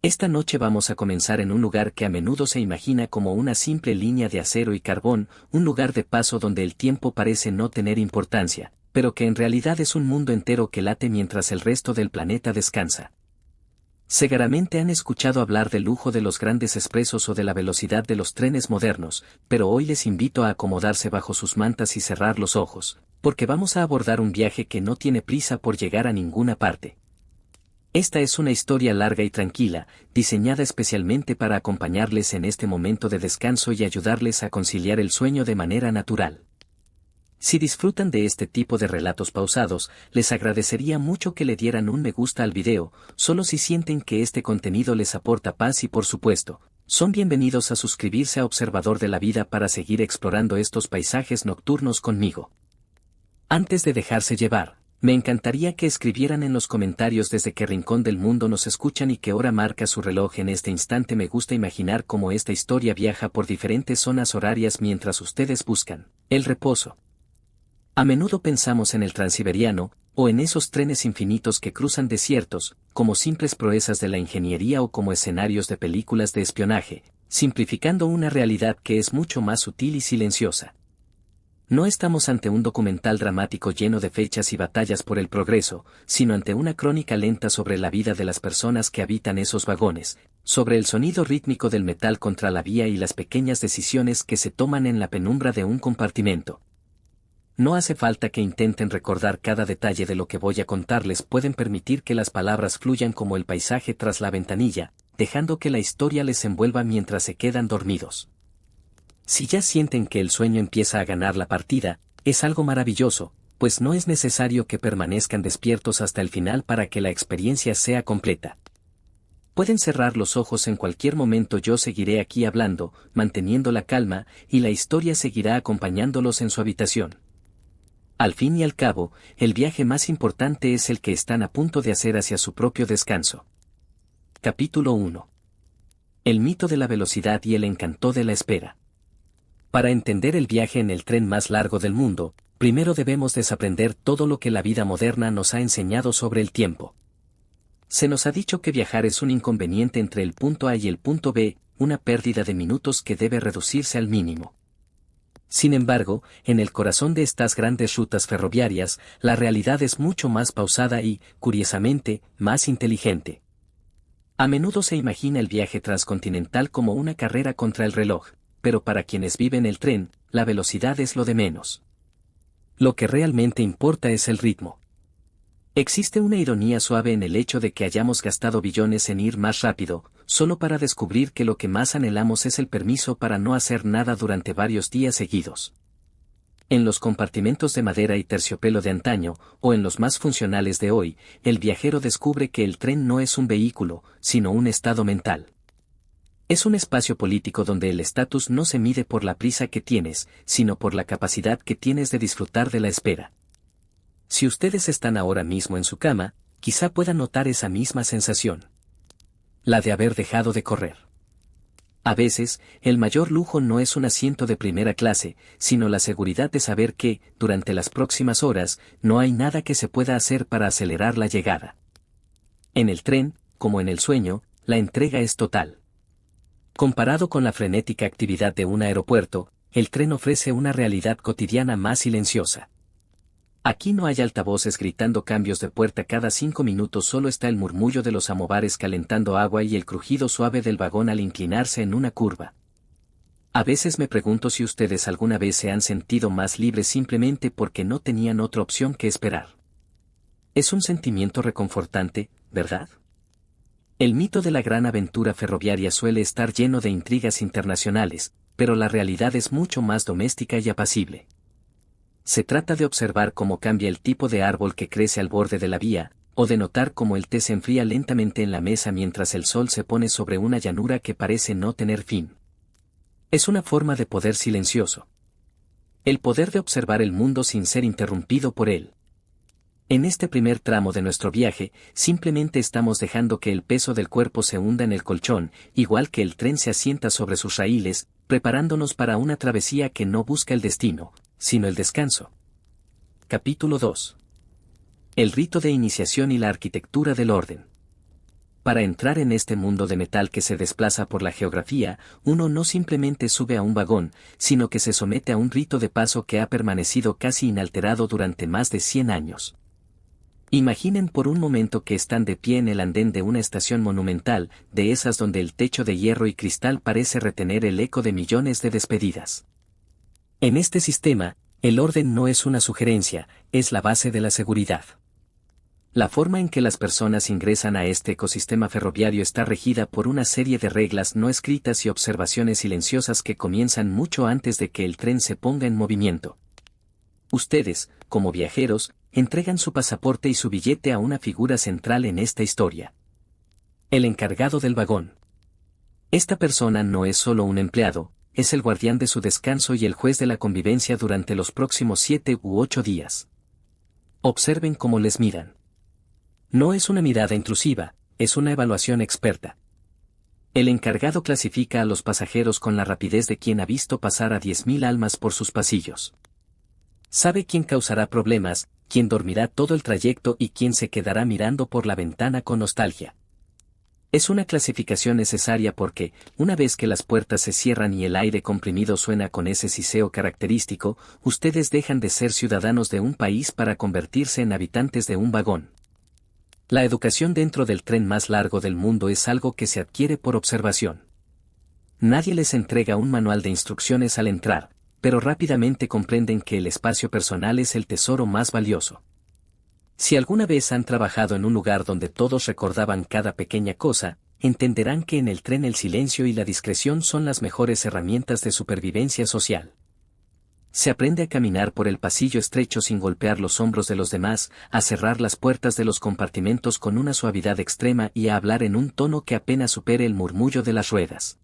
Esta noche vamos a comenzar en un lugar que a menudo se imagina como una simple línea de acero y carbón, un lugar de paso donde el tiempo parece no tener importancia, pero que en realidad es un mundo entero que late mientras el resto del planeta descansa. Seguramente han escuchado hablar del lujo de los grandes expresos o de la velocidad de los trenes modernos, pero hoy les invito a acomodarse bajo sus mantas y cerrar los ojos, porque vamos a abordar un viaje que no tiene prisa por llegar a ninguna parte. Esta es una historia larga y tranquila, diseñada especialmente para acompañarles en este momento de descanso y ayudarles a conciliar el sueño de manera natural. Si disfrutan de este tipo de relatos pausados, les agradecería mucho que le dieran un me gusta al video, solo si sienten que este contenido les aporta paz y por supuesto, son bienvenidos a suscribirse a Observador de la Vida para seguir explorando estos paisajes nocturnos conmigo. Antes de dejarse llevar, me encantaría que escribieran en los comentarios desde qué rincón del mundo nos escuchan y qué hora marca su reloj en este instante. Me gusta imaginar cómo esta historia viaja por diferentes zonas horarias mientras ustedes buscan el reposo. A menudo pensamos en el Transiberiano, o en esos trenes infinitos que cruzan desiertos, como simples proezas de la ingeniería o como escenarios de películas de espionaje, simplificando una realidad que es mucho más sutil y silenciosa. No estamos ante un documental dramático lleno de fechas y batallas por el progreso, sino ante una crónica lenta sobre la vida de las personas que habitan esos vagones, sobre el sonido rítmico del metal contra la vía y las pequeñas decisiones que se toman en la penumbra de un compartimento. No hace falta que intenten recordar cada detalle de lo que voy a contarles, pueden permitir que las palabras fluyan como el paisaje tras la ventanilla, dejando que la historia les envuelva mientras se quedan dormidos. Si ya sienten que el sueño empieza a ganar la partida, es algo maravilloso, pues no es necesario que permanezcan despiertos hasta el final para que la experiencia sea completa. Pueden cerrar los ojos en cualquier momento, yo seguiré aquí hablando, manteniendo la calma, y la historia seguirá acompañándolos en su habitación. Al fin y al cabo, el viaje más importante es el que están a punto de hacer hacia su propio descanso. Capítulo 1. El mito de la velocidad y el encanto de la espera. Para entender el viaje en el tren más largo del mundo, primero debemos desaprender todo lo que la vida moderna nos ha enseñado sobre el tiempo. Se nos ha dicho que viajar es un inconveniente entre el punto A y el punto B, una pérdida de minutos que debe reducirse al mínimo. Sin embargo, en el corazón de estas grandes rutas ferroviarias, la realidad es mucho más pausada y, curiosamente, más inteligente. A menudo se imagina el viaje transcontinental como una carrera contra el reloj, pero para quienes viven el tren, la velocidad es lo de menos. Lo que realmente importa es el ritmo. Existe una ironía suave en el hecho de que hayamos gastado billones en ir más rápido, solo para descubrir que lo que más anhelamos es el permiso para no hacer nada durante varios días seguidos. En los compartimentos de madera y terciopelo de antaño, o en los más funcionales de hoy, el viajero descubre que el tren no es un vehículo, sino un estado mental. Es un espacio político donde el estatus no se mide por la prisa que tienes, sino por la capacidad que tienes de disfrutar de la espera. Si ustedes están ahora mismo en su cama, quizá puedan notar esa misma sensación. La de haber dejado de correr. A veces, el mayor lujo no es un asiento de primera clase, sino la seguridad de saber que, durante las próximas horas, no hay nada que se pueda hacer para acelerar la llegada. En el tren, como en el sueño, la entrega es total. Comparado con la frenética actividad de un aeropuerto, el tren ofrece una realidad cotidiana más silenciosa. Aquí no hay altavoces gritando cambios de puerta cada 5 minutos, solo está el murmullo de los amovares calentando agua y el crujido suave del vagón al inclinarse en una curva. A veces me pregunto si ustedes alguna vez se han sentido más libres simplemente porque no tenían otra opción que esperar. Es un sentimiento reconfortante, ¿verdad? El mito de la gran aventura ferroviaria suele estar lleno de intrigas internacionales, pero la realidad es mucho más doméstica y apacible. Se trata de observar cómo cambia el tipo de árbol que crece al borde de la vía, o de notar cómo el té se enfría lentamente en la mesa mientras el sol se pone sobre una llanura que parece no tener fin. Es una forma de poder silencioso. El poder de observar el mundo sin ser interrumpido por él. En este primer tramo de nuestro viaje, simplemente estamos dejando que el peso del cuerpo se hunda en el colchón, igual que el tren se asienta sobre sus raíles, preparándonos para una travesía que no busca el destino, sino el descanso. Capítulo 2. El rito de iniciación y la arquitectura del orden. Para entrar en este mundo de metal que se desplaza por la geografía, uno no simplemente sube a un vagón, sino que se somete a un rito de paso que ha permanecido casi inalterado durante más de 100 años. Imaginen por un momento que están de pie en el andén de una estación monumental, de esas donde el techo de hierro y cristal parece retener el eco de millones de despedidas. En este sistema, el orden no es una sugerencia, es la base de la seguridad. La forma en que las personas ingresan a este ecosistema ferroviario está regida por una serie de reglas no escritas y observaciones silenciosas que comienzan mucho antes de que el tren se ponga en movimiento. Ustedes, como viajeros, entregan su pasaporte y su billete a una figura central en esta historia. El encargado del vagón. Esta persona no es solo un empleado, es el guardián de su descanso y el juez de la convivencia durante los próximos 7 u 8 días. Observen cómo les miran. No es una mirada intrusiva, es una evaluación experta. El encargado clasifica a los pasajeros con la rapidez de quien ha visto pasar a 10.000 almas por sus pasillos. Sabe quién causará problemas, quién dormirá todo el trayecto y quién se quedará mirando por la ventana con nostalgia. Es una clasificación necesaria porque, una vez que las puertas se cierran y el aire comprimido suena con ese siseo característico, ustedes dejan de ser ciudadanos de un país para convertirse en habitantes de un vagón. La educación dentro del tren más largo del mundo es algo que se adquiere por observación. Nadie les entrega un manual de instrucciones al entrar, pero rápidamente comprenden que el espacio personal es el tesoro más valioso. Si alguna vez han trabajado en un lugar donde todos recordaban cada pequeña cosa, entenderán que en el tren el silencio y la discreción son las mejores herramientas de supervivencia social. Se aprende a caminar por el pasillo estrecho sin golpear los hombros de los demás, a cerrar las puertas de los compartimentos con una suavidad extrema y a hablar en un tono que apenas supere el murmullo de las ruedas.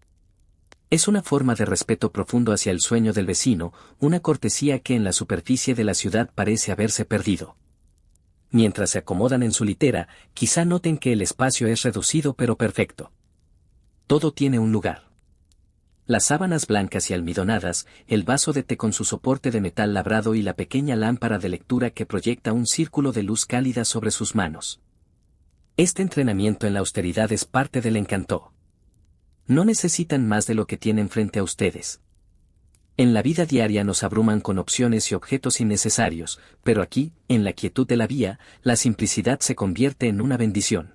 Es una forma de respeto profundo hacia el sueño del vecino, una cortesía que en la superficie de la ciudad parece haberse perdido. Mientras se acomodan en su litera, quizá noten que el espacio es reducido pero perfecto. Todo tiene un lugar. Las sábanas blancas y almidonadas, el vaso de té con su soporte de metal labrado y la pequeña lámpara de lectura que proyecta un círculo de luz cálida sobre sus manos. Este entrenamiento en la austeridad es parte del encanto. No necesitan más de lo que tienen frente a ustedes. En la vida diaria nos abruman con opciones y objetos innecesarios, pero aquí, en la quietud de la vía, la simplicidad se convierte en una bendición.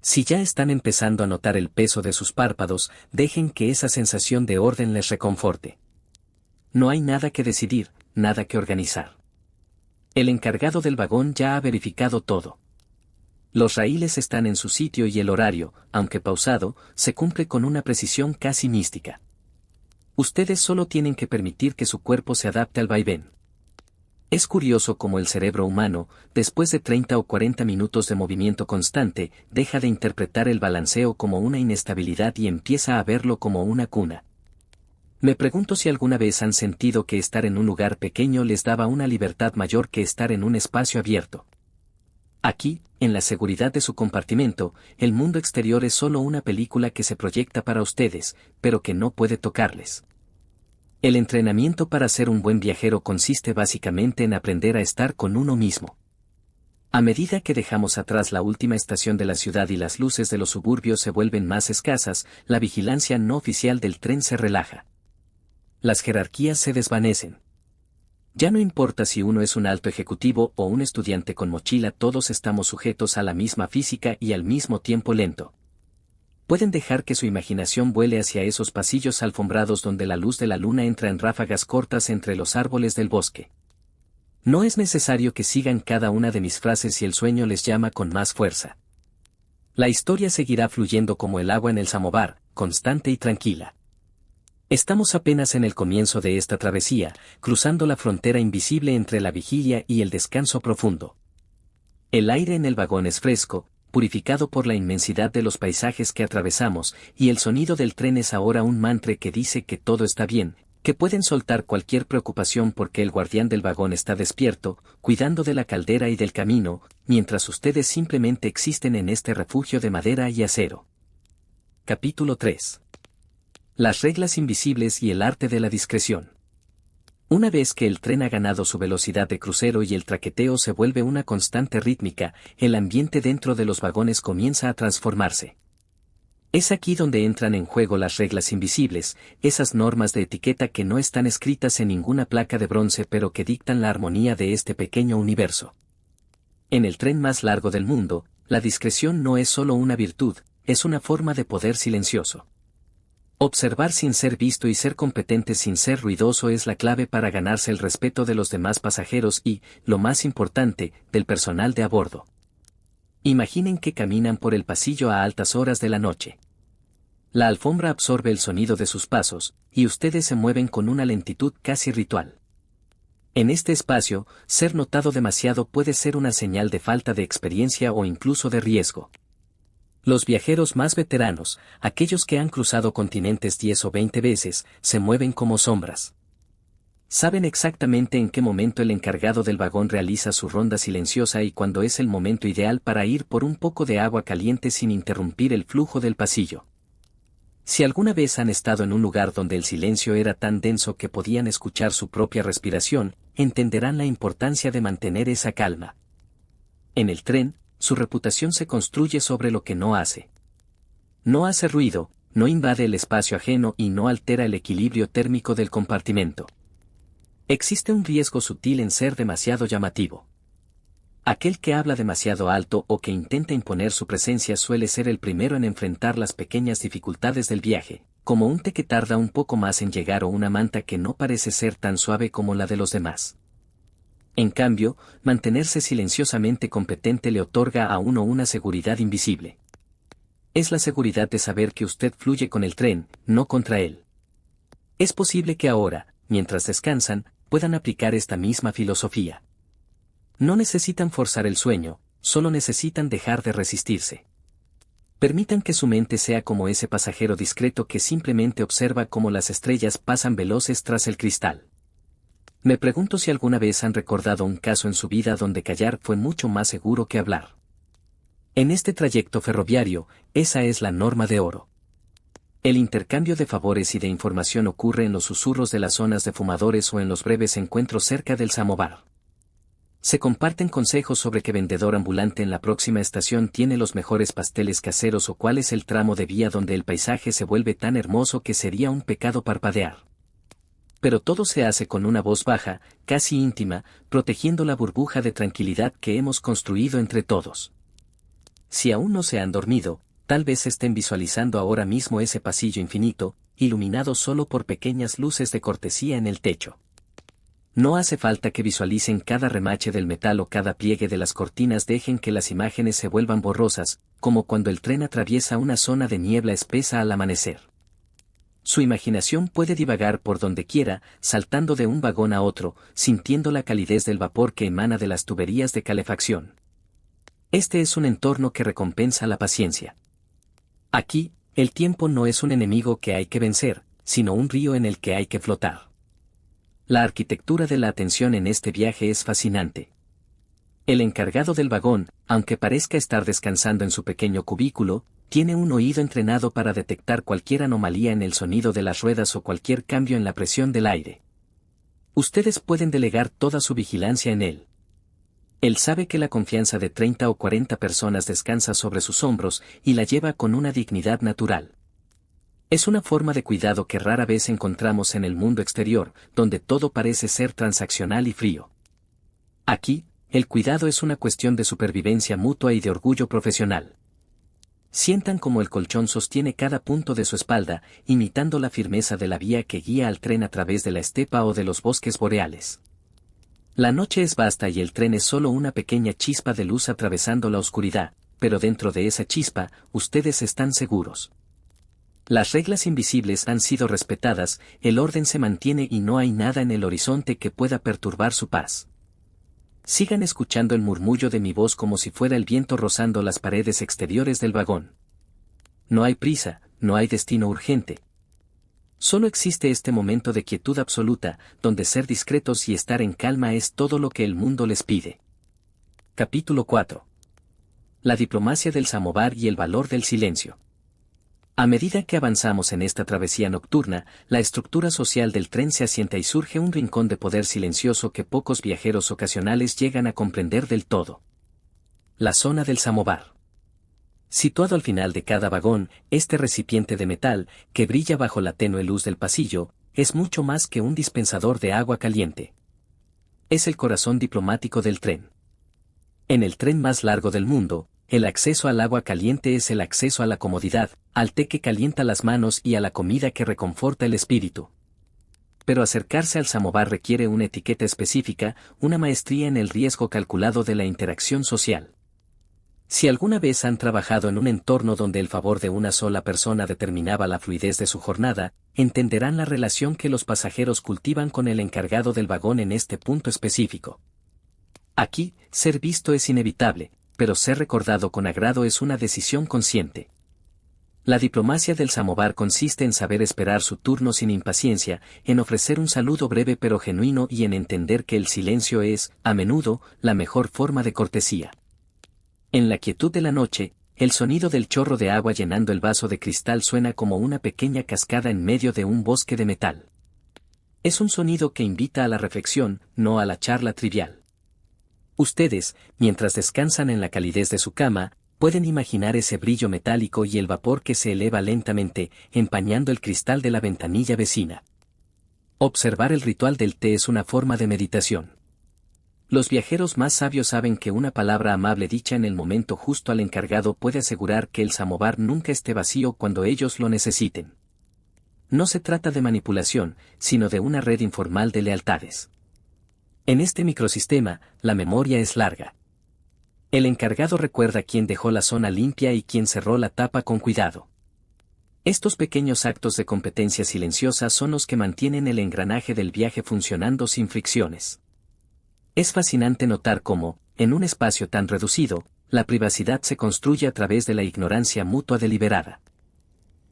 Si ya están empezando a notar el peso de sus párpados, dejen que esa sensación de orden les reconforte. No hay nada que decidir, nada que organizar. El encargado del vagón ya ha verificado todo. Los raíles están en su sitio y el horario, aunque pausado, se cumple con una precisión casi mística. Ustedes solo tienen que permitir que su cuerpo se adapte al vaivén. Es curioso cómo el cerebro humano, después de 30 o 40 minutos de movimiento constante, deja de interpretar el balanceo como una inestabilidad y empieza a verlo como una cuna. Me pregunto si alguna vez han sentido que estar en un lugar pequeño les daba una libertad mayor que estar en un espacio abierto. Aquí, en la seguridad de su compartimento, el mundo exterior es solo una película que se proyecta para ustedes, pero que no puede tocarles. El entrenamiento para ser un buen viajero consiste básicamente en aprender a estar con uno mismo. A medida que dejamos atrás la última estación de la ciudad y las luces de los suburbios se vuelven más escasas, la vigilancia no oficial del tren se relaja. Las jerarquías se desvanecen. Ya no importa si uno es un alto ejecutivo o un estudiante con mochila, todos estamos sujetos a la misma física y al mismo tiempo lento. Pueden dejar que su imaginación vuele hacia esos pasillos alfombrados donde la luz de la luna entra en ráfagas cortas entre los árboles del bosque. No es necesario que sigan cada una de mis frases si el sueño les llama con más fuerza. La historia seguirá fluyendo como el agua en el samovar, constante y tranquila. Estamos apenas en el comienzo de esta travesía, cruzando la frontera invisible entre la vigilia y el descanso profundo. El aire en el vagón es fresco, purificado por la inmensidad de los paisajes que atravesamos, y el sonido del tren es ahora un mantra que dice que todo está bien, que pueden soltar cualquier preocupación porque el guardián del vagón está despierto, cuidando de la caldera y del camino, mientras ustedes simplemente existen en este refugio de madera y acero. Capítulo 3. Las reglas invisibles y el arte de la discreción. Una vez que el tren ha ganado su velocidad de crucero y el traqueteo se vuelve una constante rítmica, el ambiente dentro de los vagones comienza a transformarse. Es aquí donde entran en juego las reglas invisibles, esas normas de etiqueta que no están escritas en ninguna placa de bronce pero que dictan la armonía de este pequeño universo. En el tren más largo del mundo, la discreción no es solo una virtud, es una forma de poder silencioso. Observar sin ser visto y ser competente sin ser ruidoso es la clave para ganarse el respeto de los demás pasajeros y, lo más importante, del personal de a bordo. Imaginen que caminan por el pasillo a altas horas de la noche. La alfombra absorbe el sonido de sus pasos, y ustedes se mueven con una lentitud casi ritual. En este espacio, ser notado demasiado puede ser una señal de falta de experiencia o incluso de riesgo. Los viajeros más veteranos, aquellos que han cruzado continentes 10 o 20 veces, se mueven como sombras. Saben exactamente en qué momento el encargado del vagón realiza su ronda silenciosa y cuándo es el momento ideal para ir por un poco de agua caliente sin interrumpir el flujo del pasillo. Si alguna vez han estado en un lugar donde el silencio era tan denso que podían escuchar su propia respiración, entenderán la importancia de mantener esa calma. En el tren, su reputación se construye sobre lo que no hace. No hace ruido, no invade el espacio ajeno y no altera el equilibrio térmico del compartimento. Existe un riesgo sutil en ser demasiado llamativo. Aquel que habla demasiado alto o que intenta imponer su presencia suele ser el primero en enfrentar las pequeñas dificultades del viaje, como un té que tarda un poco más en llegar o una manta que no parece ser tan suave como la de los demás. En cambio, mantenerse silenciosamente competente le otorga a uno una seguridad invisible. Es la seguridad de saber que usted fluye con el tren, no contra él. Es posible que ahora, mientras descansan, puedan aplicar esta misma filosofía. No necesitan forzar el sueño, solo necesitan dejar de resistirse. Permitan que su mente sea como ese pasajero discreto que simplemente observa cómo las estrellas pasan veloces tras el cristal. Me pregunto si alguna vez han recordado un caso en su vida donde callar fue mucho más seguro que hablar. En este trayecto ferroviario, esa es la norma de oro. El intercambio de favores y de información ocurre en los susurros de las zonas de fumadores o en los breves encuentros cerca del samovar. Se comparten consejos sobre qué vendedor ambulante en la próxima estación tiene los mejores pasteles caseros o cuál es el tramo de vía donde el paisaje se vuelve tan hermoso que sería un pecado parpadear. Pero todo se hace con una voz baja, casi íntima, protegiendo la burbuja de tranquilidad que hemos construido entre todos. Si aún no se han dormido, tal vez estén visualizando ahora mismo ese pasillo infinito, iluminado solo por pequeñas luces de cortesía en el techo. No hace falta que visualicen cada remache del metal o cada pliegue de las cortinas, dejen que las imágenes se vuelvan borrosas, como cuando el tren atraviesa una zona de niebla espesa al amanecer. Su imaginación puede divagar por donde quiera, saltando de un vagón a otro, sintiendo la calidez del vapor que emana de las tuberías de calefacción. Este es un entorno que recompensa la paciencia. Aquí, el tiempo no es un enemigo que hay que vencer, sino un río en el que hay que flotar. La arquitectura de la atención en este viaje es fascinante. El encargado del vagón, aunque parezca estar descansando en su pequeño cubículo, tiene un oído entrenado para detectar cualquier anomalía en el sonido de las ruedas o cualquier cambio en la presión del aire. Ustedes pueden delegar toda su vigilancia en él. Él sabe que la confianza de 30 o 40 personas descansa sobre sus hombros y la lleva con una dignidad natural. Es una forma de cuidado que rara vez encontramos en el mundo exterior, donde todo parece ser transaccional y frío. Aquí, el cuidado es una cuestión de supervivencia mutua y de orgullo profesional. Sientan como el colchón sostiene cada punto de su espalda, imitando la firmeza de la vía que guía al tren a través de la estepa o de los bosques boreales. La noche es vasta y el tren es solo una pequeña chispa de luz atravesando la oscuridad, pero dentro de esa chispa, ustedes están seguros. Las reglas invisibles han sido respetadas, el orden se mantiene y no hay nada en el horizonte que pueda perturbar su paz. Sigan escuchando el murmullo de mi voz como si fuera el viento rozando las paredes exteriores del vagón. No hay prisa, no hay destino urgente. Solo existe este momento de quietud absoluta, donde ser discretos y estar en calma es todo lo que el mundo les pide. Capítulo 4. La diplomacia del samovar y el valor del silencio. A medida que avanzamos en esta travesía nocturna, la estructura social del tren se asienta y surge un rincón de poder silencioso que pocos viajeros ocasionales llegan a comprender del todo. La zona del samovar. Situado al final de cada vagón, este recipiente de metal, que brilla bajo la tenue luz del pasillo, es mucho más que un dispensador de agua caliente. Es el corazón diplomático del tren. En el tren más largo del mundo, el acceso al agua caliente es el acceso a la comodidad, al té que calienta las manos y a la comida que reconforta el espíritu. Pero acercarse al samovar requiere una etiqueta específica, una maestría en el riesgo calculado de la interacción social. Si alguna vez han trabajado en un entorno donde el favor de una sola persona determinaba la fluidez de su jornada, entenderán la relación que los pasajeros cultivan con el encargado del vagón en este punto específico. Aquí, ser visto es inevitable, pero ser recordado con agrado es una decisión consciente. La diplomacia del samovar consiste en saber esperar su turno sin impaciencia, en ofrecer un saludo breve pero genuino y en entender que el silencio es, a menudo, la mejor forma de cortesía. En la quietud de la noche, el sonido del chorro de agua llenando el vaso de cristal suena como una pequeña cascada en medio de un bosque de metal. Es un sonido que invita a la reflexión, no a la charla trivial. Ustedes, mientras descansan en la calidez de su cama, pueden imaginar ese brillo metálico y el vapor que se eleva lentamente, empañando el cristal de la ventanilla vecina. Observar el ritual del té es una forma de meditación. Los viajeros más sabios saben que una palabra amable dicha en el momento justo al encargado puede asegurar que el samovar nunca esté vacío cuando ellos lo necesiten. No se trata de manipulación, sino de una red informal de lealtades. En este microsistema, la memoria es larga. El encargado recuerda quién dejó la zona limpia y quién cerró la tapa con cuidado. Estos pequeños actos de competencia silenciosa son los que mantienen el engranaje del viaje funcionando sin fricciones. Es fascinante notar cómo, en un espacio tan reducido, la privacidad se construye a través de la ignorancia mutua deliberada.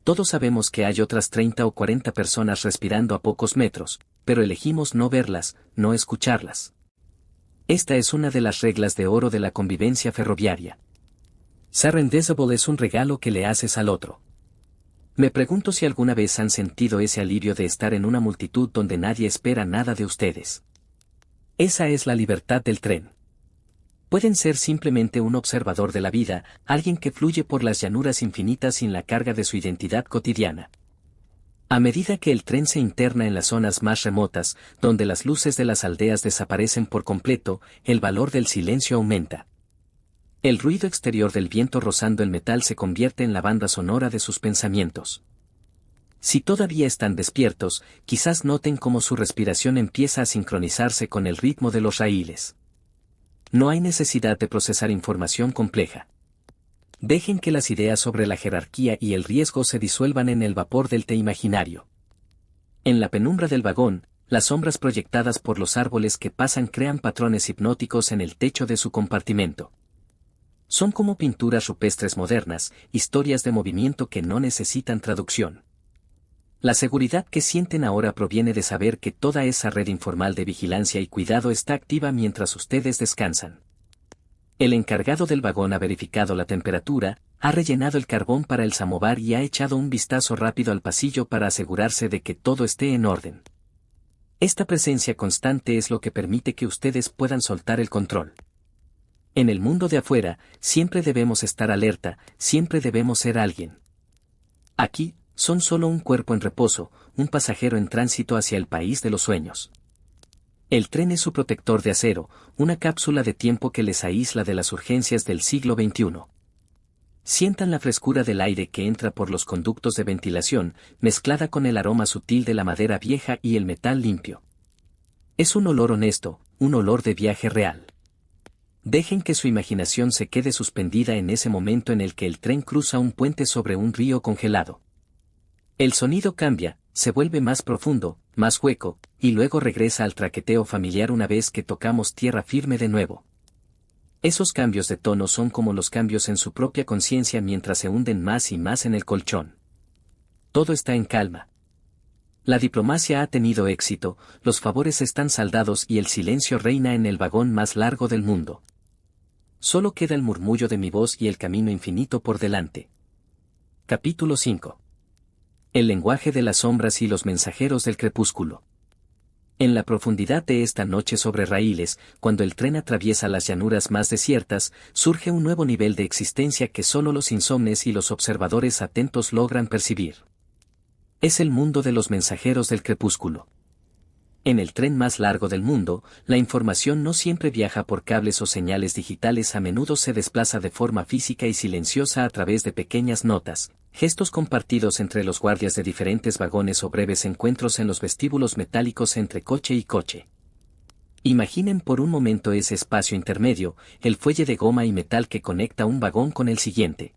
Todos sabemos que hay otras 30 o 40 personas respirando a pocos metros, pero elegimos no verlas, no escucharlas. Esta es una de las reglas de oro de la convivencia ferroviaria. Serendipity es un regalo que le haces al otro. Me pregunto si alguna vez han sentido ese alivio de estar en una multitud donde nadie espera nada de ustedes. Esa es la libertad del tren. Pueden ser simplemente un observador de la vida, alguien que fluye por las llanuras infinitas sin la carga de su identidad cotidiana. A medida que el tren se interna en las zonas más remotas, donde las luces de las aldeas desaparecen por completo, el valor del silencio aumenta. El ruido exterior del viento rozando el metal se convierte en la banda sonora de sus pensamientos. Si todavía están despiertos, quizás noten cómo su respiración empieza a sincronizarse con el ritmo de los raíles. No hay necesidad de procesar información compleja. Dejen que las ideas sobre la jerarquía y el riesgo se disuelvan en el vapor del té imaginario. En la penumbra del vagón, las sombras proyectadas por los árboles que pasan crean patrones hipnóticos en el techo de su compartimento. Son como pinturas rupestres modernas, historias de movimiento que no necesitan traducción. La seguridad que sienten ahora proviene de saber que toda esa red informal de vigilancia y cuidado está activa mientras ustedes descansan. El encargado del vagón ha verificado la temperatura, ha rellenado el carbón para el samovar y ha echado un vistazo rápido al pasillo para asegurarse de que todo esté en orden. Esta presencia constante es lo que permite que ustedes puedan soltar el control. En el mundo de afuera, siempre debemos estar alerta, siempre debemos ser alguien. Aquí, son solo un cuerpo en reposo, un pasajero en tránsito hacia el país de los sueños. El tren es su protector de acero, una cápsula de tiempo que les aísla de las urgencias del siglo XXI. Sientan la frescura del aire que entra por los conductos de ventilación, mezclada con el aroma sutil de la madera vieja y el metal limpio. Es un olor honesto, un olor de viaje real. Dejen que su imaginación se quede suspendida en ese momento en el que el tren cruza un puente sobre un río congelado. El sonido cambia, se vuelve más profundo, más hueco, y luego regresa al traqueteo familiar una vez que tocamos tierra firme de nuevo. Esos cambios de tono son como los cambios en su propia conciencia mientras se hunden más y más en el colchón. Todo está en calma. La diplomacia ha tenido éxito, los favores están saldados y el silencio reina en el vagón más largo del mundo. Solo queda el murmullo de mi voz y el camino infinito por delante. Capítulo 5. El lenguaje de las sombras y los mensajeros del crepúsculo. En la profundidad de esta noche sobre raíles, cuando el tren atraviesa las llanuras más desiertas, surge un nuevo nivel de existencia que solo los insomnes y los observadores atentos logran percibir. Es el mundo de los mensajeros del crepúsculo. En el tren más largo del mundo, la información no siempre viaja por cables o señales digitales, a menudo se desplaza de forma física y silenciosa a través de pequeñas notas, gestos compartidos entre los guardias de diferentes vagones o breves encuentros en los vestíbulos metálicos entre coche y coche. Imaginen por un momento ese espacio intermedio, el fuelle de goma y metal que conecta un vagón con el siguiente.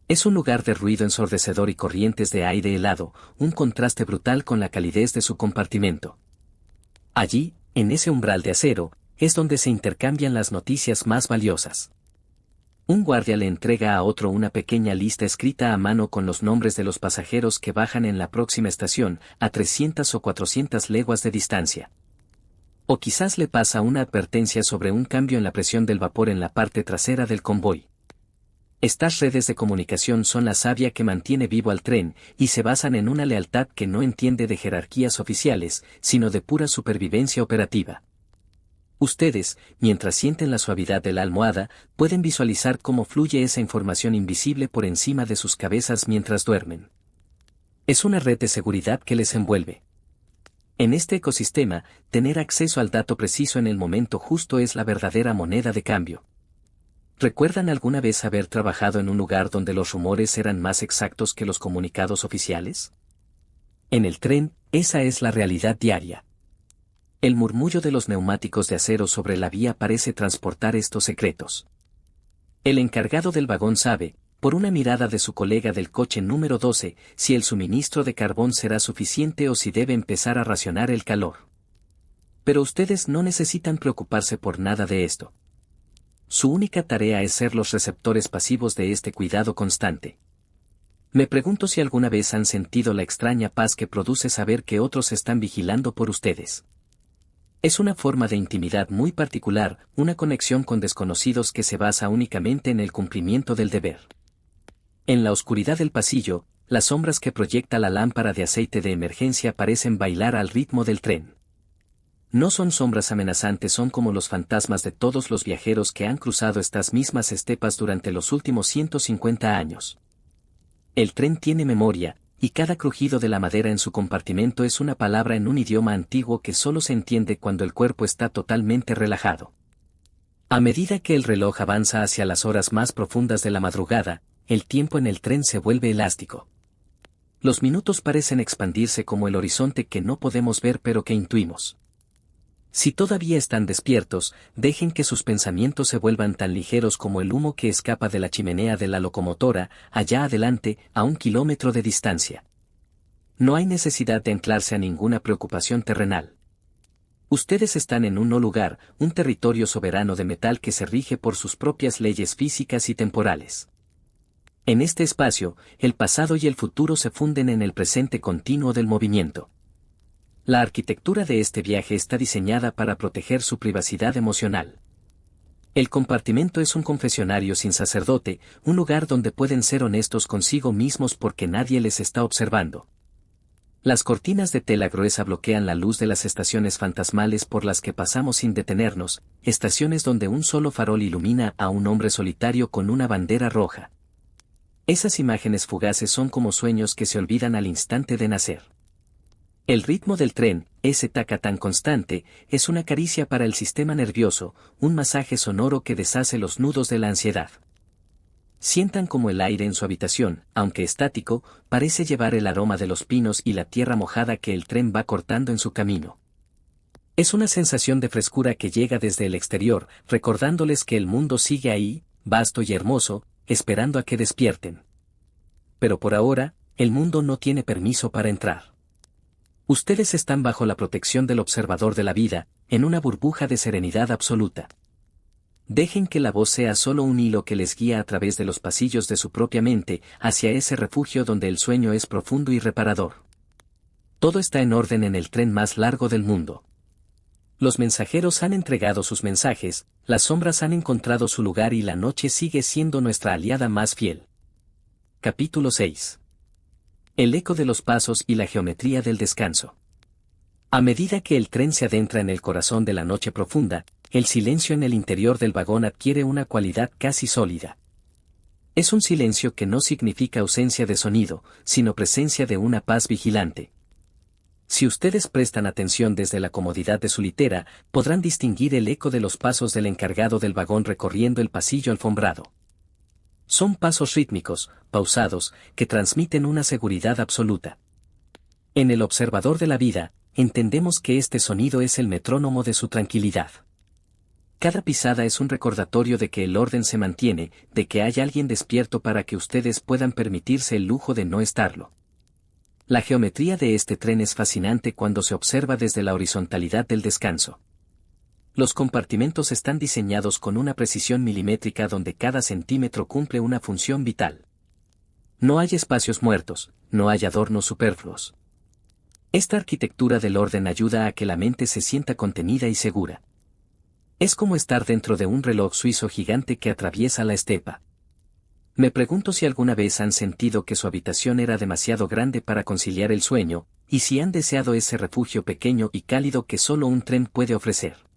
Es un lugar de ruido ensordecedor y corrientes de aire helado, un contraste brutal con la calidez de su compartimento. Allí, en ese umbral de acero, es donde se intercambian las noticias más valiosas. Un guardia le entrega a otro una pequeña lista escrita a mano con los nombres de los pasajeros que bajan en la próxima estación, a 300 o 400 leguas de distancia. O quizás le pasa una advertencia sobre un cambio en la presión del vapor en la parte trasera del convoy. Estas redes de comunicación son la savia que mantiene vivo al tren, y se basan en una lealtad que no entiende de jerarquías oficiales, sino de pura supervivencia operativa. Ustedes, mientras sienten la suavidad de la almohada, pueden visualizar cómo fluye esa información invisible por encima de sus cabezas mientras duermen. Es una red de seguridad que les envuelve. En este ecosistema, tener acceso al dato preciso en el momento justo es la verdadera moneda de cambio. ¿Recuerdan alguna vez haber trabajado en un lugar donde los rumores eran más exactos que los comunicados oficiales? En el tren, esa es la realidad diaria. El murmullo de los neumáticos de acero sobre la vía parece transportar estos secretos. El encargado del vagón sabe, por una mirada de su colega del coche número 12, si el suministro de carbón será suficiente o si debe empezar a racionar el calor. Pero ustedes no necesitan preocuparse por nada de esto. Su única tarea es ser los receptores pasivos de este cuidado constante. Me pregunto si alguna vez han sentido la extraña paz que produce saber que otros están vigilando por ustedes. Es una forma de intimidad muy particular, una conexión con desconocidos que se basa únicamente en el cumplimiento del deber. En la oscuridad del pasillo, las sombras que proyecta la lámpara de aceite de emergencia parecen bailar al ritmo del tren. No son sombras amenazantes, son como los fantasmas de todos los viajeros que han cruzado estas mismas estepas durante los últimos 150 años. El tren tiene memoria, y cada crujido de la madera en su compartimento es una palabra en un idioma antiguo que solo se entiende cuando el cuerpo está totalmente relajado. A medida que el reloj avanza hacia las horas más profundas de la madrugada, el tiempo en el tren se vuelve elástico. Los minutos parecen expandirse como el horizonte que no podemos ver pero que intuimos. Si todavía están despiertos, dejen que sus pensamientos se vuelvan tan ligeros como el humo que escapa de la chimenea de la locomotora, allá adelante, a 1 kilómetro de distancia. No hay necesidad de anclarse a ninguna preocupación terrenal. Ustedes están en un no lugar, un territorio soberano de metal que se rige por sus propias leyes físicas y temporales. En este espacio, el pasado y el futuro se funden en el presente continuo del movimiento. La arquitectura de este viaje está diseñada para proteger su privacidad emocional. El compartimento es un confesionario sin sacerdote, un lugar donde pueden ser honestos consigo mismos porque nadie les está observando. Las cortinas de tela gruesa bloquean la luz de las estaciones fantasmales por las que pasamos sin detenernos, estaciones donde un solo farol ilumina a un hombre solitario con una bandera roja. Esas imágenes fugaces son como sueños que se olvidan al instante de nacer. El ritmo del tren, ese taca tan constante, es una caricia para el sistema nervioso, un masaje sonoro que deshace los nudos de la ansiedad. Sientan como el aire en su habitación, aunque estático, parece llevar el aroma de los pinos y la tierra mojada que el tren va cortando en su camino. Es una sensación de frescura que llega desde el exterior, recordándoles que el mundo sigue ahí, vasto y hermoso, esperando a que despierten. Pero por ahora, el mundo no tiene permiso para entrar. Ustedes están bajo la protección del observador de la vida, en una burbuja de serenidad absoluta. Dejen que la voz sea solo un hilo que les guía a través de los pasillos de su propia mente, hacia ese refugio donde el sueño es profundo y reparador. Todo está en orden en el tren más largo del mundo. Los mensajeros han entregado sus mensajes, las sombras han encontrado su lugar y la noche sigue siendo nuestra aliada más fiel. Capítulo 6. El eco de los pasos y la geometría del descanso. A medida que el tren se adentra en el corazón de la noche profunda, el silencio en el interior del vagón adquiere una cualidad casi sólida. Es un silencio que no significa ausencia de sonido, sino presencia de una paz vigilante. Si ustedes prestan atención desde la comodidad de su litera, podrán distinguir el eco de los pasos del encargado del vagón recorriendo el pasillo alfombrado. Son pasos rítmicos, pausados, que transmiten una seguridad absoluta. En el observador de la vida, entendemos que este sonido es el metrónomo de su tranquilidad. Cada pisada es un recordatorio de que el orden se mantiene, de que hay alguien despierto para que ustedes puedan permitirse el lujo de no estarlo. La geometría de este tren es fascinante cuando se observa desde la horizontalidad del descanso. Los compartimentos están diseñados con una precisión milimétrica donde cada centímetro cumple una función vital. No hay espacios muertos, no hay adornos superfluos. Esta arquitectura del orden ayuda a que la mente se sienta contenida y segura. Es como estar dentro de un reloj suizo gigante que atraviesa la estepa. Me pregunto si alguna vez han sentido que su habitación era demasiado grande para conciliar el sueño, y si han deseado ese refugio pequeño y cálido que solo un tren puede ofrecer.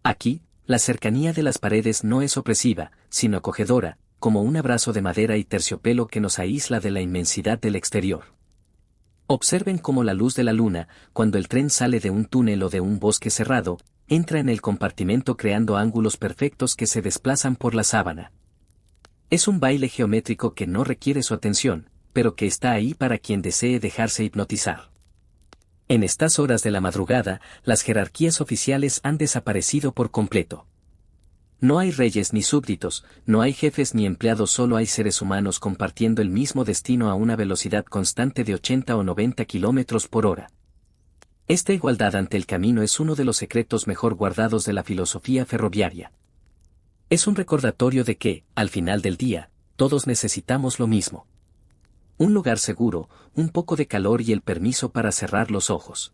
Aquí, la cercanía de las paredes no es opresiva, sino acogedora, como un abrazo de madera y terciopelo que nos aísla de la inmensidad del exterior. Observen cómo la luz de la luna, cuando el tren sale de un túnel o de un bosque cerrado, entra en el compartimento creando ángulos perfectos que se desplazan por la sábana. Es un baile geométrico que no requiere su atención, pero que está ahí para quien desee dejarse hipnotizar. En estas horas de la madrugada, las jerarquías oficiales han desaparecido por completo. No hay reyes ni súbditos, no hay jefes ni empleados, solo hay seres humanos compartiendo el mismo destino a una velocidad constante de 80 o 90 kilómetros por hora. Esta igualdad ante el camino es uno de los secretos mejor guardados de la filosofía ferroviaria. Es un recordatorio de que, al final del día, todos necesitamos lo mismo. Un lugar seguro, un poco de calor y el permiso para cerrar los ojos.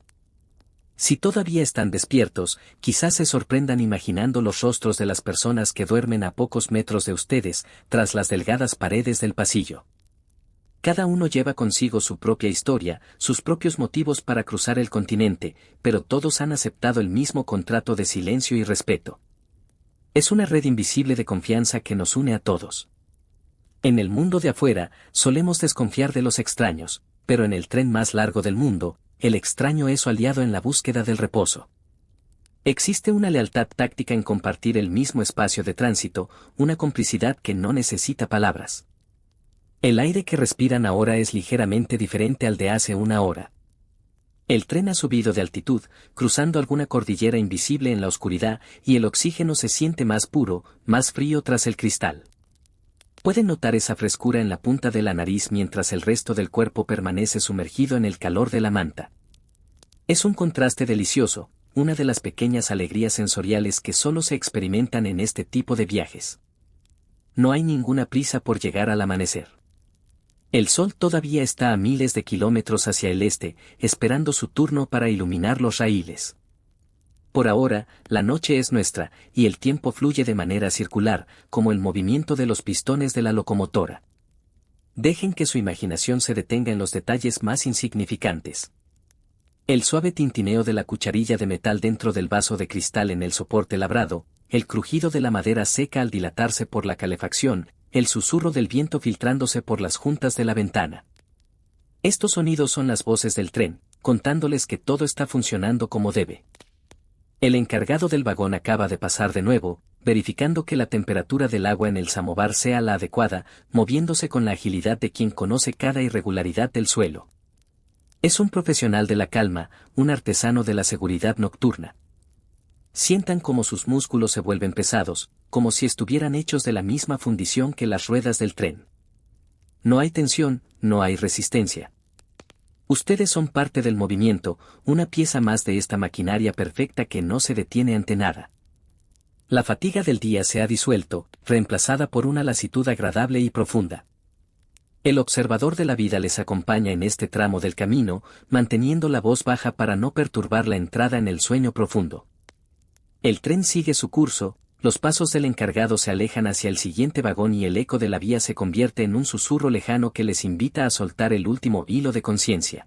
Si todavía están despiertos, quizás se sorprendan imaginando los rostros de las personas que duermen a pocos metros de ustedes, tras las delgadas paredes del pasillo. Cada uno lleva consigo su propia historia, sus propios motivos para cruzar el continente, pero todos han aceptado el mismo contrato de silencio y respeto. Es una red invisible de confianza que nos une a todos. En el mundo de afuera, solemos desconfiar de los extraños, pero en el tren más largo del mundo, el extraño es su aliado en la búsqueda del reposo. Existe una lealtad táctica en compartir el mismo espacio de tránsito, una complicidad que no necesita palabras. El aire que respiran ahora es ligeramente diferente al de hace una hora. El tren ha subido de altitud, cruzando alguna cordillera invisible en la oscuridad, y el oxígeno se siente más puro, más frío tras el cristal. Pueden notar esa frescura en la punta de la nariz mientras el resto del cuerpo permanece sumergido en el calor de la manta. Es un contraste delicioso, una de las pequeñas alegrías sensoriales que solo se experimentan en este tipo de viajes. No hay ninguna prisa por llegar al amanecer. El sol todavía está a miles de kilómetros hacia el este, esperando su turno para iluminar los raíles. Por ahora, la noche es nuestra, y el tiempo fluye de manera circular, como el movimiento de los pistones de la locomotora. Dejen que su imaginación se detenga en los detalles más insignificantes. El suave tintineo de la cucharilla de metal dentro del vaso de cristal en el soporte labrado, el crujido de la madera seca al dilatarse por la calefacción, el susurro del viento filtrándose por las juntas de la ventana. Estos sonidos son las voces del tren, contándoles que todo está funcionando como debe. El encargado del vagón acaba de pasar de nuevo, verificando que la temperatura del agua en el samovar sea la adecuada, moviéndose con la agilidad de quien conoce cada irregularidad del suelo. Es un profesional de la calma, un artesano de la seguridad nocturna. Sientan cómo sus músculos se vuelven pesados, como si estuvieran hechos de la misma fundición que las ruedas del tren. No hay tensión, no hay resistencia. Ustedes son parte del movimiento, una pieza más de esta maquinaria perfecta que no se detiene ante nada. La fatiga del día se ha disuelto, reemplazada por una lasitud agradable y profunda. El observador de la vida les acompaña en este tramo del camino, manteniendo la voz baja para no perturbar la entrada en el sueño profundo. El tren sigue su curso, Los pasos del encargado se alejan hacia el siguiente vagón y el eco de la vía se convierte en un susurro lejano que les invita a soltar el último hilo de conciencia.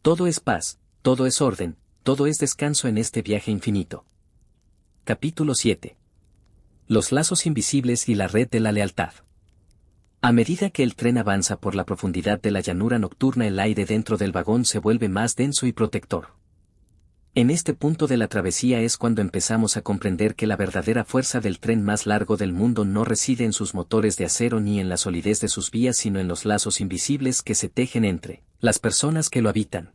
Todo es paz, todo es orden, todo es descanso en este viaje infinito. Capítulo 7. Los lazos invisibles y la red de la lealtad. A medida que el tren avanza por la profundidad de la llanura nocturna, el aire dentro del vagón se vuelve más denso y protector. En este punto de la travesía es cuando empezamos a comprender que la verdadera fuerza del tren más largo del mundo no reside en sus motores de acero ni en la solidez de sus vías, sino en los lazos invisibles que se tejen entre las personas que lo habitan.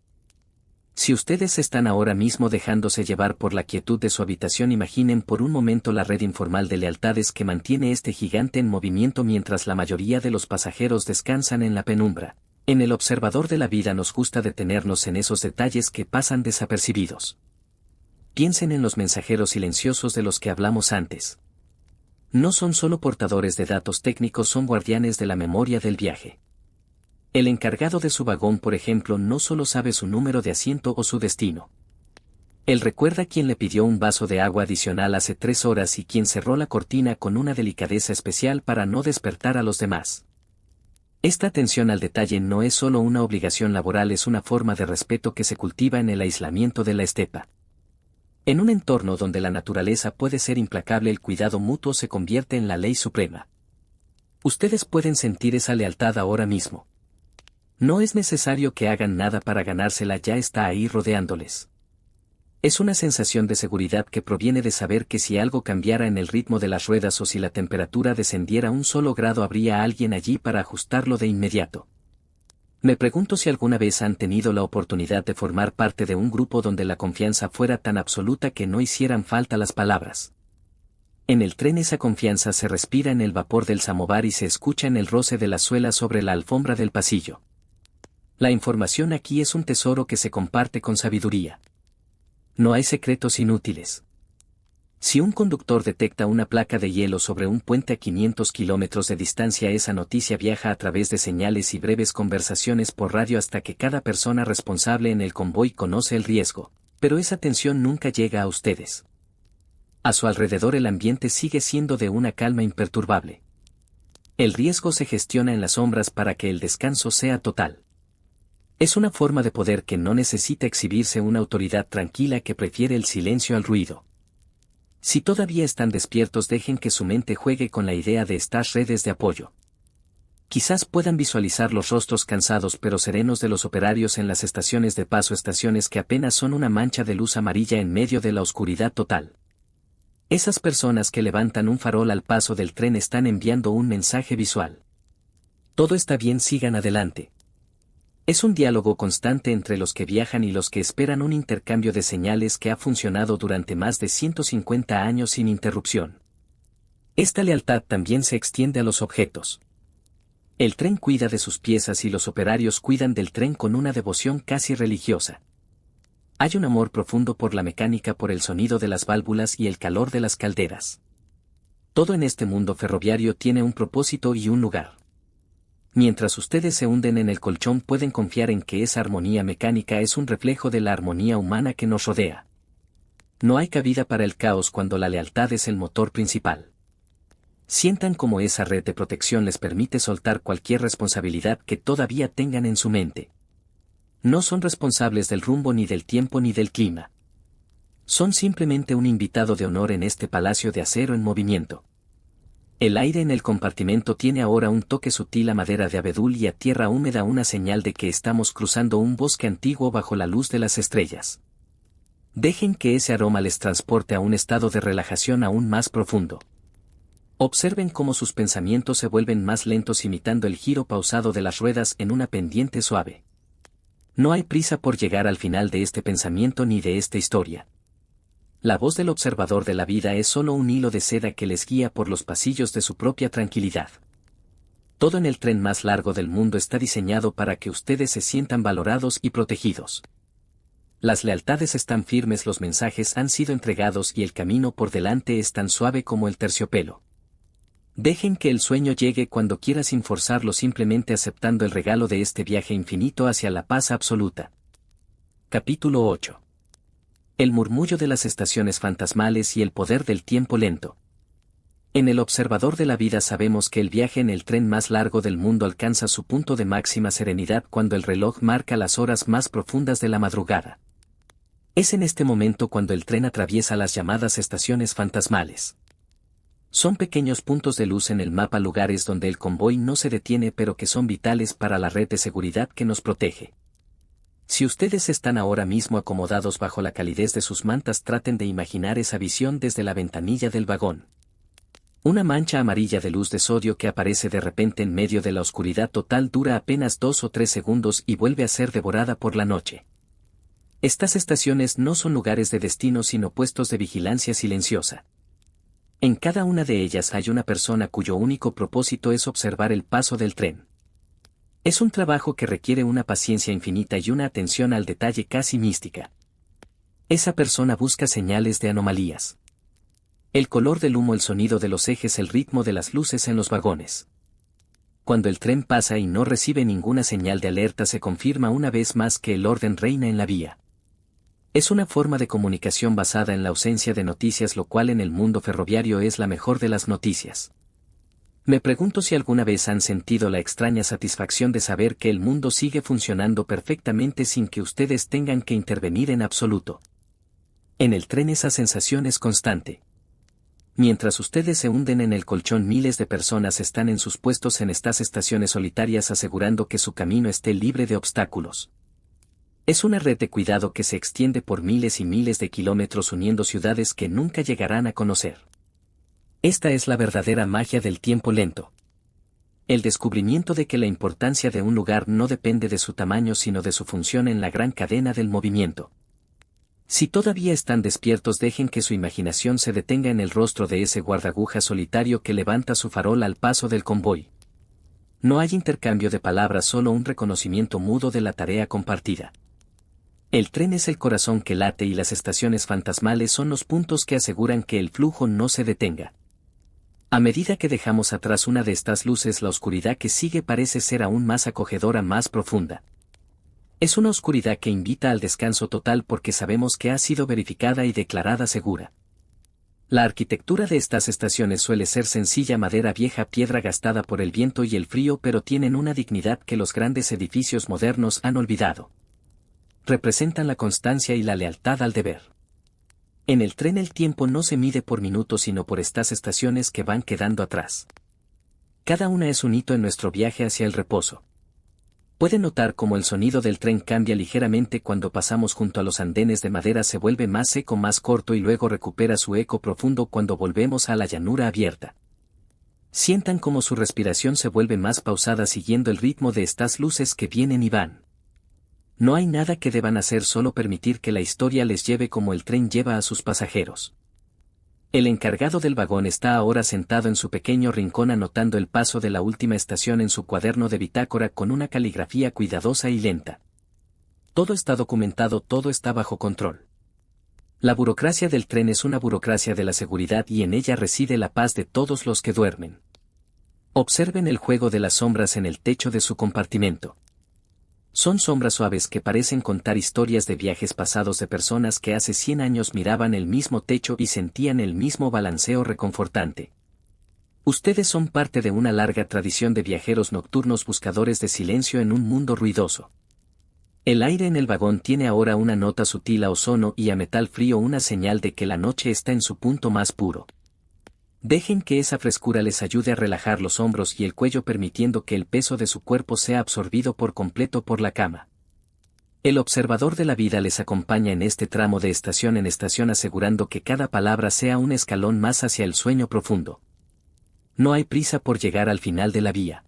Si ustedes están ahora mismo dejándose llevar por la quietud de su habitación, imaginen por un momento la red informal de lealtades que mantiene este gigante en movimiento mientras la mayoría de los pasajeros descansan en la penumbra. En el observador de la vida nos gusta detenernos en esos detalles que pasan desapercibidos. Piensen en los mensajeros silenciosos de los que hablamos antes. No son solo portadores de datos técnicos, son guardianes de la memoria del viaje. El encargado de su vagón, por ejemplo, no solo sabe su número de asiento o su destino. Él recuerda quién le pidió un vaso de agua adicional hace 3 horas y quién cerró la cortina con una delicadeza especial para no despertar a los demás. Esta atención al detalle no es solo una obligación laboral, es una forma de respeto que se cultiva en el aislamiento de la estepa. En un entorno donde la naturaleza puede ser implacable, el cuidado mutuo se convierte en la ley suprema. Ustedes pueden sentir esa lealtad ahora mismo. No es necesario que hagan nada para ganársela, ya está ahí rodeándoles. Es una sensación de seguridad que proviene de saber que si algo cambiara en el ritmo de las ruedas o si la temperatura descendiera un solo grado, habría alguien allí para ajustarlo de inmediato. Me pregunto si alguna vez han tenido la oportunidad de formar parte de un grupo donde la confianza fuera tan absoluta que no hicieran falta las palabras. En el tren esa confianza se respira en el vapor del samovar y se escucha en el roce de la suela sobre la alfombra del pasillo. La información aquí es un tesoro que se comparte con sabiduría. No hay secretos inútiles. Si un conductor detecta una placa de hielo sobre un puente a 500 kilómetros de distancia, esa noticia viaja a través de señales y breves conversaciones por radio hasta que cada persona responsable en el convoy conoce el riesgo, pero esa tensión nunca llega a ustedes. A su alrededor el ambiente sigue siendo de una calma imperturbable. El riesgo se gestiona en las sombras para que el descanso sea total. Es una forma de poder que no necesita exhibirse, una autoridad tranquila que prefiere el silencio al ruido. Si todavía están despiertos, dejen que su mente juegue con la idea de estas redes de apoyo. Quizás puedan visualizar los rostros cansados pero serenos de los operarios en las estaciones de paso, estaciones que apenas son una mancha de luz amarilla en medio de la oscuridad total. Esas personas que levantan un farol al paso del tren están enviando un mensaje visual. Todo está bien, sigan adelante. Es un diálogo constante entre los que viajan y los que esperan, un intercambio de señales que ha funcionado durante más de 150 años sin interrupción. Esta lealtad también se extiende a los objetos. El tren cuida de sus piezas y los operarios cuidan del tren con una devoción casi religiosa. Hay un amor profundo por la mecánica, por el sonido de las válvulas y el calor de las calderas. Todo en este mundo ferroviario tiene un propósito y un lugar. Mientras ustedes se hunden en el colchón, pueden confiar en que esa armonía mecánica es un reflejo de la armonía humana que nos rodea. No hay cabida para el caos cuando la lealtad es el motor principal. Sientan cómo esa red de protección les permite soltar cualquier responsabilidad que todavía tengan en su mente. No son responsables del rumbo, ni del tiempo, ni del clima. Son simplemente un invitado de honor en este palacio de acero en movimiento. El aire en el compartimento tiene ahora un toque sutil a madera de abedul y a tierra húmeda, una señal de que estamos cruzando un bosque antiguo bajo la luz de las estrellas. Dejen que ese aroma les transporte a un estado de relajación aún más profundo. Observen cómo sus pensamientos se vuelven más lentos, imitando el giro pausado de las ruedas en una pendiente suave. No hay prisa por llegar al final de este pensamiento ni de esta historia. La voz del observador de la vida es solo un hilo de seda que les guía por los pasillos de su propia tranquilidad. Todo en el tren más largo del mundo está diseñado para que ustedes se sientan valorados y protegidos. Las lealtades están firmes, los mensajes han sido entregados y el camino por delante es tan suave como el terciopelo. Dejen que el sueño llegue cuando quiera, sin forzarlo, simplemente aceptando el regalo de este viaje infinito hacia la paz absoluta. Capítulo 8. El murmullo de las estaciones fantasmales y el poder del tiempo lento. En El Observador de la Vida sabemos que el viaje en el tren más largo del mundo alcanza su punto de máxima serenidad cuando el reloj marca las horas más profundas de la madrugada. Es en este momento cuando el tren atraviesa las llamadas estaciones fantasmales. Son pequeños puntos de luz en el mapa, lugares donde el convoy no se detiene pero que son vitales para la red de seguridad que nos protege. Si ustedes están ahora mismo acomodados bajo la calidez de sus mantas, traten de imaginar esa visión desde la ventanilla del vagón. Una mancha amarilla de luz de sodio que aparece de repente en medio de la oscuridad total dura apenas 2 o 3 segundos y vuelve a ser devorada por la noche. Estas estaciones no son lugares de destino sino puestos de vigilancia silenciosa. En cada una de ellas hay una persona cuyo único propósito es observar el paso del tren. Es un trabajo que requiere una paciencia infinita y una atención al detalle casi mística. Esa persona busca señales de anomalías. El color del humo, el sonido de los ejes, el ritmo de las luces en los vagones. Cuando el tren pasa y no recibe ninguna señal de alerta, se confirma una vez más que el orden reina en la vía. Es una forma de comunicación basada en la ausencia de noticias, lo cual en el mundo ferroviario es la mejor de las noticias. Me pregunto si alguna vez han sentido la extraña satisfacción de saber que el mundo sigue funcionando perfectamente sin que ustedes tengan que intervenir en absoluto. En el tren esa sensación es constante. Mientras ustedes se hunden en el colchón, miles de personas están en sus puestos en estas estaciones solitarias asegurando que su camino esté libre de obstáculos. Es una red de cuidado que se extiende por miles y miles de kilómetros uniendo ciudades que nunca llegarán a conocer. Esta es la verdadera magia del tiempo lento. El descubrimiento de que la importancia de un lugar no depende de su tamaño sino de su función en la gran cadena del movimiento. Si todavía están despiertos, dejen que su imaginación se detenga en el rostro de ese guardagujas solitario que levanta su farol al paso del convoy. No hay intercambio de palabras, solo un reconocimiento mudo de la tarea compartida. El tren es el corazón que late y las estaciones fantasmales son los puntos que aseguran que el flujo no se detenga. A medida que dejamos atrás una de estas luces, la oscuridad que sigue parece ser aún más acogedora, más profunda. Es una oscuridad que invita al descanso total porque sabemos que ha sido verificada y declarada segura. La arquitectura de estas estaciones suele ser sencilla: madera vieja, piedra gastada por el viento y el frío, pero tienen una dignidad que los grandes edificios modernos han olvidado. Representan la constancia y la lealtad al deber. En el tren el tiempo no se mide por minutos sino por estas estaciones que van quedando atrás. Cada una es un hito en nuestro viaje hacia el reposo. Pueden notar cómo el sonido del tren cambia ligeramente cuando pasamos junto a los andenes de madera, se vuelve más seco, más corto y luego recupera su eco profundo cuando volvemos a la llanura abierta. Sientan cómo su respiración se vuelve más pausada siguiendo el ritmo de estas luces que vienen y van. No hay nada que deban hacer, solo permitir que la historia les lleve como el tren lleva a sus pasajeros. El encargado del vagón está ahora sentado en su pequeño rincón anotando el paso de la última estación en su cuaderno de bitácora con una caligrafía cuidadosa y lenta. Todo está documentado, todo está bajo control. La burocracia del tren es una burocracia de la seguridad y en ella reside la paz de todos los que duermen. Observen el juego de las sombras en el techo de su compartimento. Son sombras suaves que parecen contar historias de viajes pasados de personas que hace 100 años miraban el mismo techo y sentían el mismo balanceo reconfortante. Ustedes son parte de una larga tradición de viajeros nocturnos buscadores de silencio en un mundo ruidoso. El aire en el vagón tiene ahora una nota sutil a ozono y a metal frío, una señal de que la noche está en su punto más puro. Dejen que esa frescura les ayude a relajar los hombros y el cuello, permitiendo que el peso de su cuerpo sea absorbido por completo por la cama. El observador de la vida les acompaña en este tramo de estación en estación, asegurando que cada palabra sea un escalón más hacia el sueño profundo. No hay prisa por llegar al final de la vía.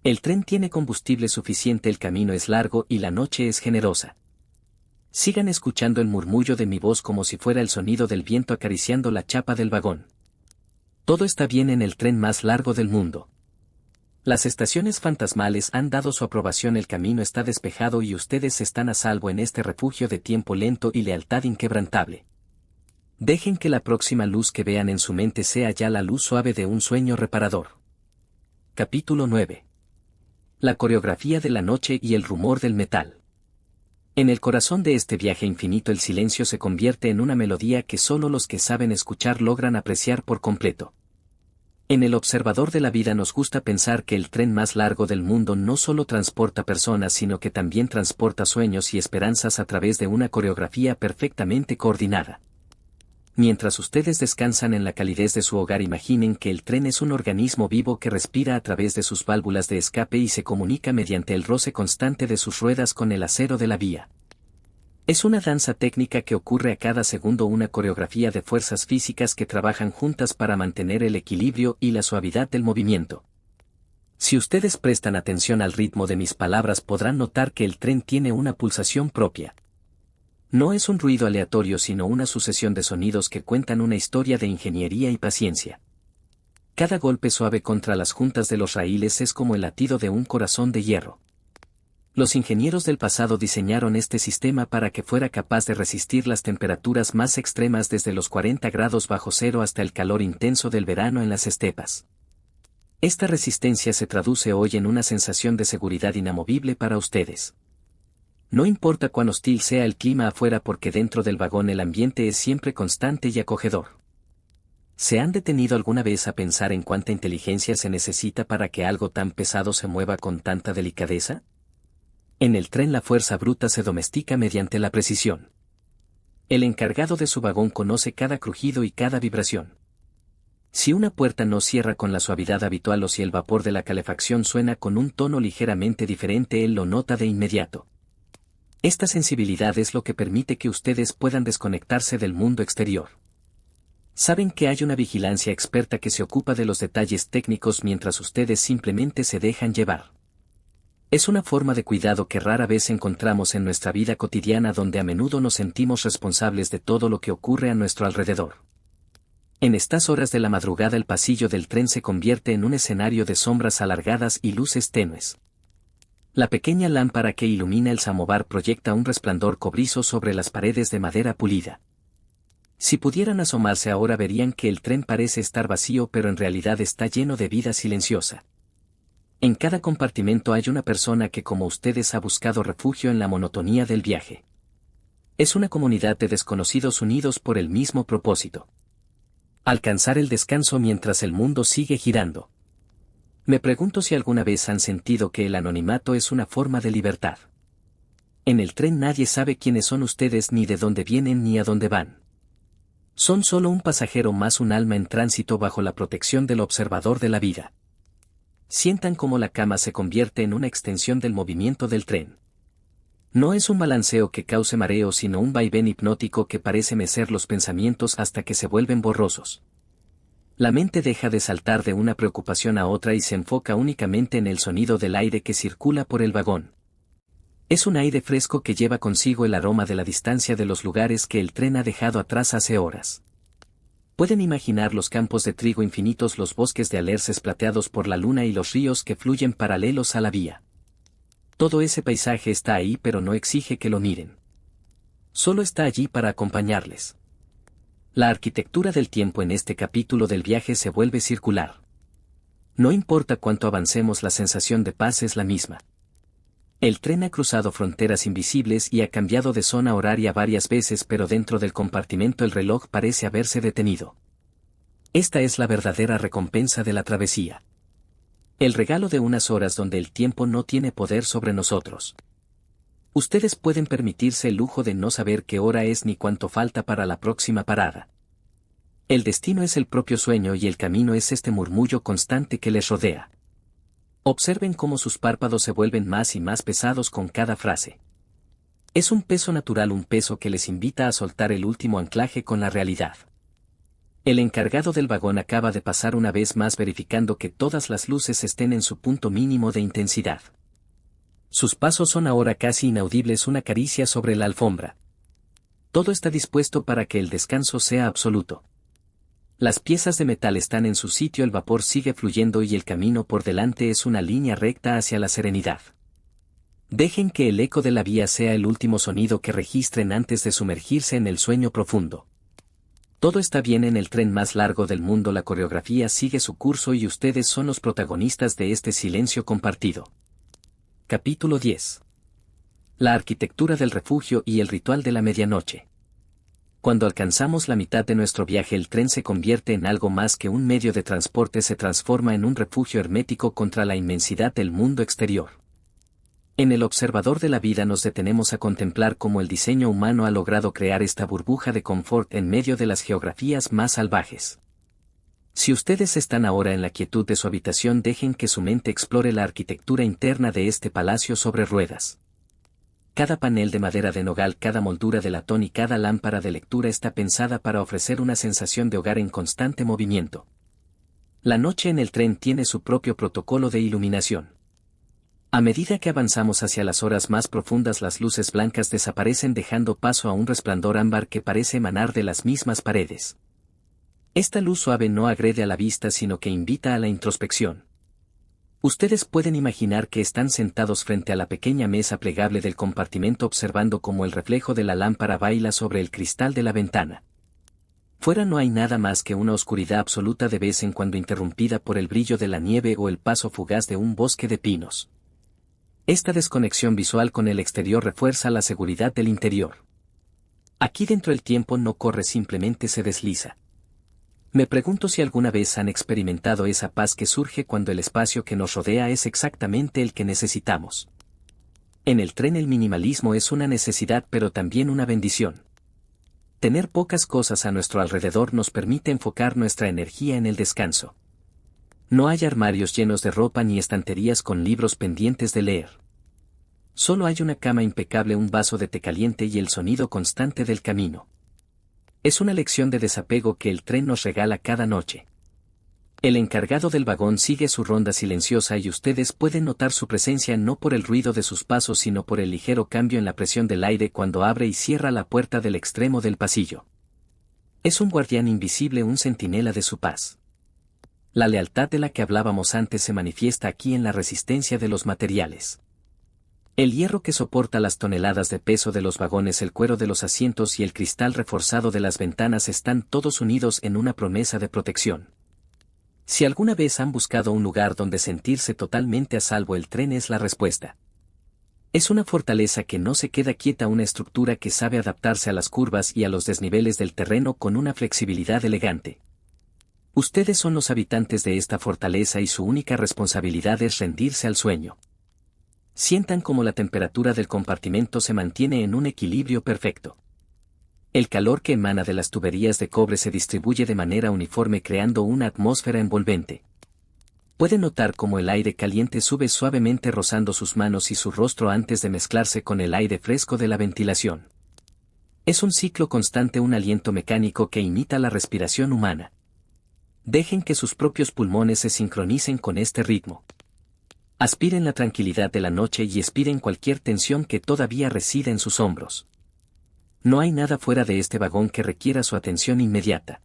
El tren tiene combustible suficiente, el camino es largo y la noche es generosa. Sigan escuchando el murmullo de mi voz como si fuera el sonido del viento acariciando la chapa del vagón. Todo está bien en el tren más largo del mundo. Las estaciones fantasmales han dado su aprobación, el camino está despejado y ustedes están a salvo en este refugio de tiempo lento y lealtad inquebrantable. Dejen que la próxima luz que vean en su mente sea ya la luz suave de un sueño reparador. Capítulo 9. La coreografía de la noche y el rumor del metal. En el corazón de este viaje infinito el silencio se convierte en una melodía que solo los que saben escuchar logran apreciar por completo. En El Observador de la Vida nos gusta pensar que el tren más largo del mundo no solo transporta personas sino que también transporta sueños y esperanzas a través de una coreografía perfectamente coordinada. Mientras ustedes descansan en la calidez de su hogar, imaginen que el tren es un organismo vivo que respira a través de sus válvulas de escape y se comunica mediante el roce constante de sus ruedas con el acero de la vía. Es una danza técnica que ocurre a cada segundo, una coreografía de fuerzas físicas que trabajan juntas para mantener el equilibrio y la suavidad del movimiento. Si ustedes prestan atención al ritmo de mis palabras podrán notar que el tren tiene una pulsación propia. No es un ruido aleatorio sino una sucesión de sonidos que cuentan una historia de ingeniería y paciencia. Cada golpe suave contra las juntas de los raíles es como el latido de un corazón de hierro. Los ingenieros del pasado diseñaron este sistema para que fuera capaz de resistir las temperaturas más extremas desde los 40 grados bajo cero hasta el calor intenso del verano en las estepas. Esta resistencia se traduce hoy en una sensación de seguridad inamovible para ustedes. No importa cuán hostil sea el clima afuera porque dentro del vagón el ambiente es siempre constante y acogedor. ¿Se han detenido alguna vez a pensar en cuánta inteligencia se necesita para que algo tan pesado se mueva con tanta delicadeza? En el tren la fuerza bruta se domestica mediante la precisión. El encargado de su vagón conoce cada crujido y cada vibración. Si una puerta no cierra con la suavidad habitual o si el vapor de la calefacción suena con un tono ligeramente diferente, él lo nota de inmediato. Esta sensibilidad es lo que permite que ustedes puedan desconectarse del mundo exterior. Saben que hay una vigilancia experta que se ocupa de los detalles técnicos mientras ustedes simplemente se dejan llevar. Es una forma de cuidado que rara vez encontramos en nuestra vida cotidiana, donde a menudo nos sentimos responsables de todo lo que ocurre a nuestro alrededor. En estas horas de la madrugada el pasillo del tren se convierte en un escenario de sombras alargadas y luces tenues. La pequeña lámpara que ilumina el samovar proyecta un resplandor cobrizo sobre las paredes de madera pulida. Si pudieran asomarse ahora verían que el tren parece estar vacío, pero en realidad está lleno de vida silenciosa. En cada compartimento hay una persona que, como ustedes, ha buscado refugio en la monotonía del viaje. Es una comunidad de desconocidos unidos por el mismo propósito: alcanzar el descanso mientras el mundo sigue girando. Me pregunto si alguna vez han sentido que el anonimato es una forma de libertad. En el tren nadie sabe quiénes son ustedes, ni de dónde vienen ni a dónde van. Son solo un pasajero más, un alma en tránsito bajo la protección del observador de la vida. Sientan cómo la cama se convierte en una extensión del movimiento del tren. No es un balanceo que cause mareo sino un vaivén hipnótico que parece mecer los pensamientos hasta que se vuelven borrosos. La mente deja de saltar de una preocupación a otra y se enfoca únicamente en el sonido del aire que circula por el vagón. Es un aire fresco que lleva consigo el aroma de la distancia de los lugares que el tren ha dejado atrás hace horas. Pueden imaginar los campos de trigo infinitos, los bosques de alerces plateados por la luna y los ríos que fluyen paralelos a la vía. Todo ese paisaje está ahí, pero no exige que lo miren. Solo está allí para acompañarles. La arquitectura del tiempo en este capítulo del viaje se vuelve circular. No importa cuánto avancemos, la sensación de paz es la misma. El tren ha cruzado fronteras invisibles y ha cambiado de zona horaria varias veces, pero dentro del compartimento el reloj parece haberse detenido. Esta es la verdadera recompensa de la travesía. El regalo de unas horas donde el tiempo no tiene poder sobre nosotros. Ustedes pueden permitirse el lujo de no saber qué hora es ni cuánto falta para la próxima parada. El destino es el propio sueño y el camino es este murmullo constante que les rodea. Observen cómo sus párpados se vuelven más y más pesados con cada frase. Es un peso natural, un peso que les invita a soltar el último anclaje con la realidad. El encargado del vagón acaba de pasar una vez más verificando que todas las luces estén en su punto mínimo de intensidad. Sus pasos son ahora casi inaudibles, una caricia sobre la alfombra. Todo está dispuesto para que el descanso sea absoluto. Las piezas de metal están en su sitio, el vapor sigue fluyendo y el camino por delante es una línea recta hacia la serenidad. Dejen que el eco de la vía sea el último sonido que registren antes de sumergirse en el sueño profundo. Todo está bien en el tren más largo del mundo, la coreografía sigue su curso y ustedes son los protagonistas de este silencio compartido. Capítulo 10. La arquitectura del refugio y el ritual de la medianoche. Cuando alcanzamos la mitad de nuestro viaje, el tren se convierte en algo más que un medio de transporte, se transforma en un refugio hermético contra la inmensidad del mundo exterior. En el observador de la vida nos detenemos a contemplar cómo el diseño humano ha logrado crear esta burbuja de confort en medio de las geografías más salvajes. Si ustedes están ahora en la quietud de su habitación, dejen que su mente explore la arquitectura interna de este palacio sobre ruedas. Cada panel de madera de nogal, cada moldura de latón y cada lámpara de lectura está pensada para ofrecer una sensación de hogar en constante movimiento. La noche en el tren tiene su propio protocolo de iluminación. A medida que avanzamos hacia las horas más profundas, las luces blancas desaparecen, dejando paso a un resplandor ámbar que parece emanar de las mismas paredes. Esta luz suave no agrede a la vista, sino que invita a la introspección. Ustedes pueden imaginar que están sentados frente a la pequeña mesa plegable del compartimento, observando cómo el reflejo de la lámpara baila sobre el cristal de la ventana. Fuera no hay nada más que una oscuridad absoluta, de vez en cuando interrumpida por el brillo de la nieve o el paso fugaz de un bosque de pinos. Esta desconexión visual con el exterior refuerza la seguridad del interior. Aquí dentro el tiempo no corre, simplemente se desliza. Me pregunto si alguna vez han experimentado esa paz que surge cuando el espacio que nos rodea es exactamente el que necesitamos. En el tren el minimalismo es una necesidad, pero también una bendición. Tener pocas cosas a nuestro alrededor nos permite enfocar nuestra energía en el descanso. No hay armarios llenos de ropa ni estanterías con libros pendientes de leer. Solo hay una cama impecable, un vaso de té caliente y el sonido constante del camino. Es una lección de desapego que el tren nos regala cada noche. El encargado del vagón sigue su ronda silenciosa y ustedes pueden notar su presencia, no por el ruido de sus pasos sino por el ligero cambio en la presión del aire cuando abre y cierra la puerta del extremo del pasillo. Es un guardián invisible, un centinela de su paz. La lealtad de la que hablábamos antes se manifiesta aquí en la resistencia de los materiales. El hierro que soporta las toneladas de peso de los vagones, el cuero de los asientos y el cristal reforzado de las ventanas están todos unidos en una promesa de protección. Si alguna vez han buscado un lugar donde sentirse totalmente a salvo, el tren es la respuesta. Es una fortaleza que no se queda quieta, una estructura que sabe adaptarse a las curvas y a los desniveles del terreno con una flexibilidad elegante. Ustedes son los habitantes de esta fortaleza y su única responsabilidad es rendirse al sueño. Sientan cómo la temperatura del compartimento se mantiene en un equilibrio perfecto. El calor que emana de las tuberías de cobre se distribuye de manera uniforme, creando una atmósfera envolvente. Pueden notar cómo el aire caliente sube suavemente rozando sus manos y su rostro antes de mezclarse con el aire fresco de la ventilación. Es un ciclo constante, un aliento mecánico que imita la respiración humana. Dejen que sus propios pulmones se sincronicen con este ritmo. Aspiren la tranquilidad de la noche y expiren cualquier tensión que todavía resida en sus hombros. No hay nada fuera de este vagón que requiera su atención inmediata.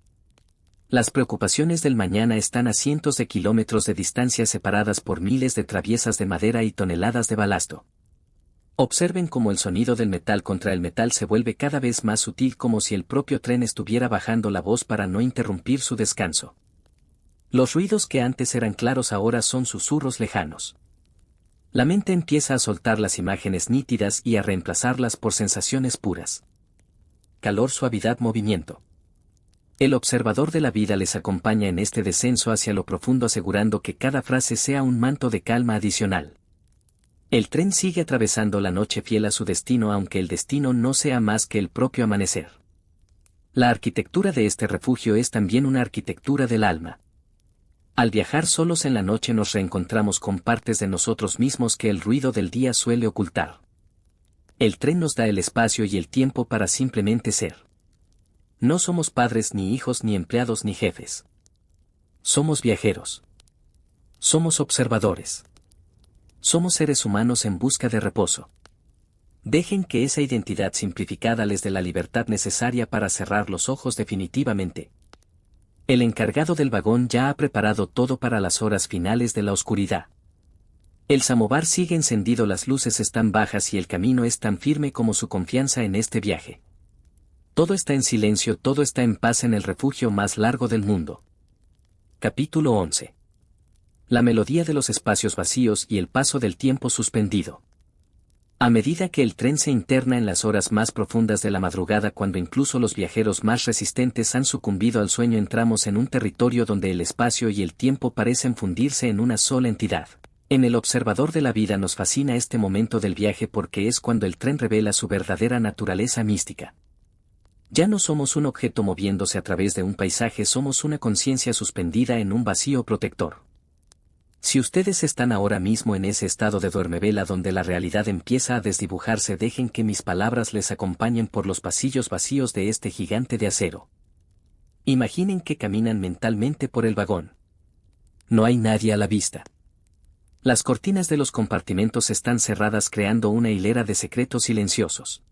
Las preocupaciones del mañana están a cientos de kilómetros de distancia, separadas por miles de traviesas de madera y toneladas de balasto. Observen cómo el sonido del metal contra el metal se vuelve cada vez más sutil, como si el propio tren estuviera bajando la voz para no interrumpir su descanso. Los ruidos que antes eran claros ahora son susurros lejanos. La mente empieza a soltar las imágenes nítidas y a reemplazarlas por sensaciones puras. Calor, suavidad, movimiento. El observador de la vida les acompaña en este descenso hacia lo profundo, asegurando que cada frase sea un manto de calma adicional. El tren sigue atravesando la noche, fiel a su destino, aunque el destino no sea más que el propio amanecer. La arquitectura de este refugio es también una arquitectura del alma. Al viajar solos en la noche nos reencontramos con partes de nosotros mismos que el ruido del día suele ocultar. El tren nos da el espacio y el tiempo para simplemente ser. No somos padres, ni hijos, ni empleados, ni jefes. Somos viajeros. Somos observadores. Somos seres humanos en busca de reposo. Dejen que esa identidad simplificada les dé la libertad necesaria para cerrar los ojos definitivamente. El encargado del vagón ya ha preparado todo para las horas finales de la oscuridad. El samovar sigue encendido, las luces están bajas y el camino es tan firme como su confianza en este viaje. Todo está en silencio, todo está en paz en el refugio más largo del mundo. Capítulo 11. La melodía de los espacios vacíos y el paso del tiempo suspendido. A medida que el tren se interna en las horas más profundas de la madrugada, cuando incluso los viajeros más resistentes han sucumbido al sueño, entramos en un territorio donde el espacio y el tiempo parecen fundirse en una sola entidad. En el observador de la vida nos fascina este momento del viaje porque es cuando el tren revela su verdadera naturaleza mística. Ya no somos un objeto moviéndose a través de un paisaje, somos una conciencia suspendida en un vacío protector. Si ustedes están ahora mismo en ese estado de duermevela donde la realidad empieza a desdibujarse, dejen que mis palabras les acompañen por los pasillos vacíos de este gigante de acero. Imaginen que caminan mentalmente por el vagón. No hay nadie a la vista. Las cortinas de los compartimentos están cerradas, creando una hilera de secretos silenciosos.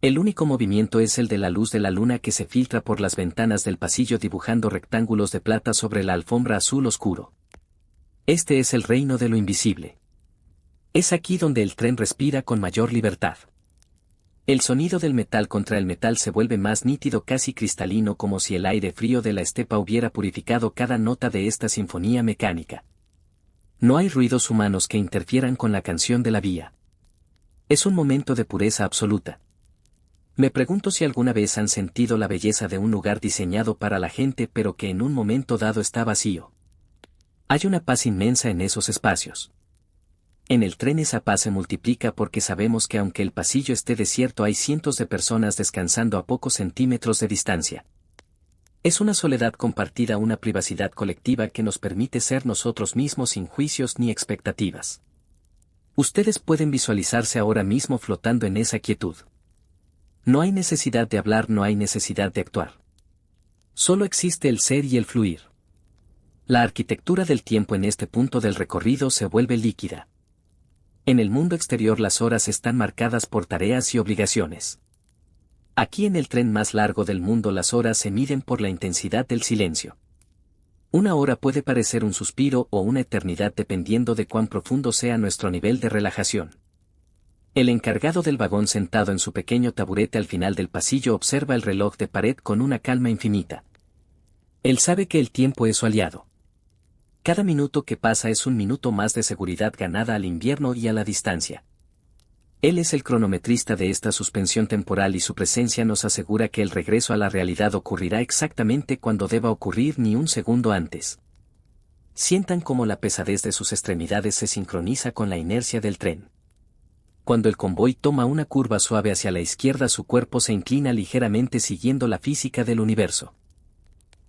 El único movimiento es el de la luz de la luna que se filtra por las ventanas del pasillo, dibujando rectángulos de plata sobre la alfombra azul oscuro. Este es el reino de lo invisible. Es aquí donde el tren respira con mayor libertad. El sonido del metal contra el metal se vuelve más nítido, casi cristalino, como si el aire frío de la estepa hubiera purificado cada nota de esta sinfonía mecánica. No hay ruidos humanos que interfieran con la canción de la vía. Es un momento de pureza absoluta. Me pregunto si alguna vez han sentido la belleza de un lugar diseñado para la gente, pero que en un momento dado está vacío. Hay una paz inmensa en esos espacios. En el tren esa paz se multiplica porque sabemos que aunque el pasillo esté desierto, hay cientos de personas descansando a pocos centímetros de distancia. Es una soledad compartida, una privacidad colectiva que nos permite ser nosotros mismos sin juicios ni expectativas. Ustedes pueden visualizarse ahora mismo flotando en esa quietud. No hay necesidad de hablar, no hay necesidad de actuar. Solo existe el ser y el fluir. La arquitectura del tiempo en este punto del recorrido se vuelve líquida. En el mundo exterior las horas están marcadas por tareas y obligaciones. Aquí en el tren más largo del mundo las horas se miden por la intensidad del silencio. Una hora puede parecer un suspiro o una eternidad dependiendo de cuán profundo sea nuestro nivel de relajación. El encargado del vagón, sentado en su pequeño taburete al final del pasillo, observa el reloj de pared con una calma infinita. Él sabe que el tiempo es su aliado. Cada minuto que pasa es un minuto más de seguridad ganada al invierno y a la distancia. Él es el cronometrista de esta suspensión temporal y su presencia nos asegura que el regreso a la realidad ocurrirá exactamente cuando deba ocurrir, ni un segundo antes. Sientan cómo la pesadez de sus extremidades se sincroniza con la inercia del tren. Cuando el convoy toma una curva suave hacia la izquierda, su cuerpo se inclina ligeramente siguiendo la física del universo.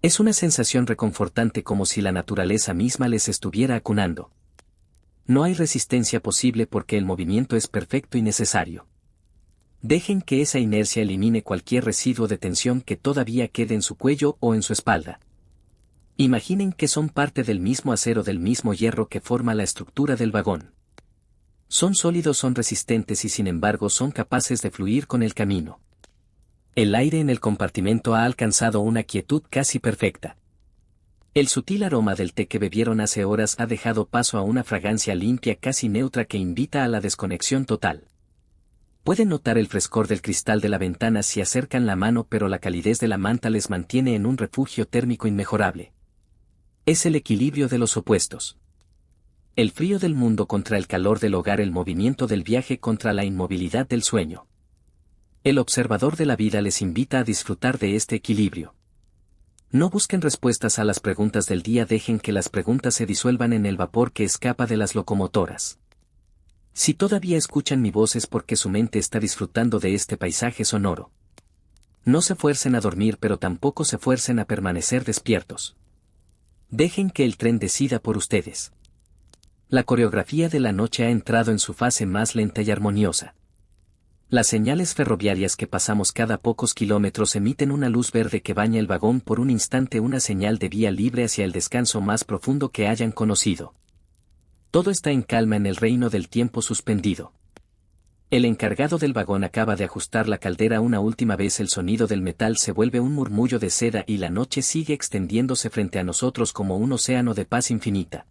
Es una sensación reconfortante, como si la naturaleza misma les estuviera acunando. No hay resistencia posible porque el movimiento es perfecto y necesario. Dejen que esa inercia elimine cualquier residuo de tensión que todavía quede en su cuello o en su espalda. Imaginen que son parte del mismo acero, del mismo hierro que forma la estructura del vagón. Son sólidos, son resistentes y sin embargo son capaces de fluir con el camino. El aire en el compartimento ha alcanzado una quietud casi perfecta. El sutil aroma del té que bebieron hace horas ha dejado paso a una fragancia limpia, casi neutra, que invita a la desconexión total. Pueden notar el frescor del cristal de la ventana si acercan la mano, pero la calidez de la manta les mantiene en un refugio térmico inmejorable. Es el equilibrio de los opuestos. El frío del mundo contra el calor del hogar, el movimiento del viaje contra la inmovilidad del sueño. El observador de la vida les invita a disfrutar de este equilibrio. No busquen respuestas a las preguntas del día, dejen que las preguntas se disuelvan en el vapor que escapa de las locomotoras. Si todavía escuchan mi voz es porque su mente está disfrutando de este paisaje sonoro. No se fuercen a dormir, pero tampoco se fuercen a permanecer despiertos. Dejen que el tren decida por ustedes. La coreografía de la noche ha entrado en su fase más lenta y armoniosa. Las señales ferroviarias que pasamos cada pocos kilómetros emiten una luz verde que baña el vagón por un instante, una señal de vía libre hacia el descanso más profundo que hayan conocido. Todo está en calma en el reino del tiempo suspendido. El encargado del vagón acaba de ajustar la caldera una última vez, el sonido del metal se vuelve un murmullo de seda y la noche sigue extendiéndose frente a nosotros como un océano de paz infinita.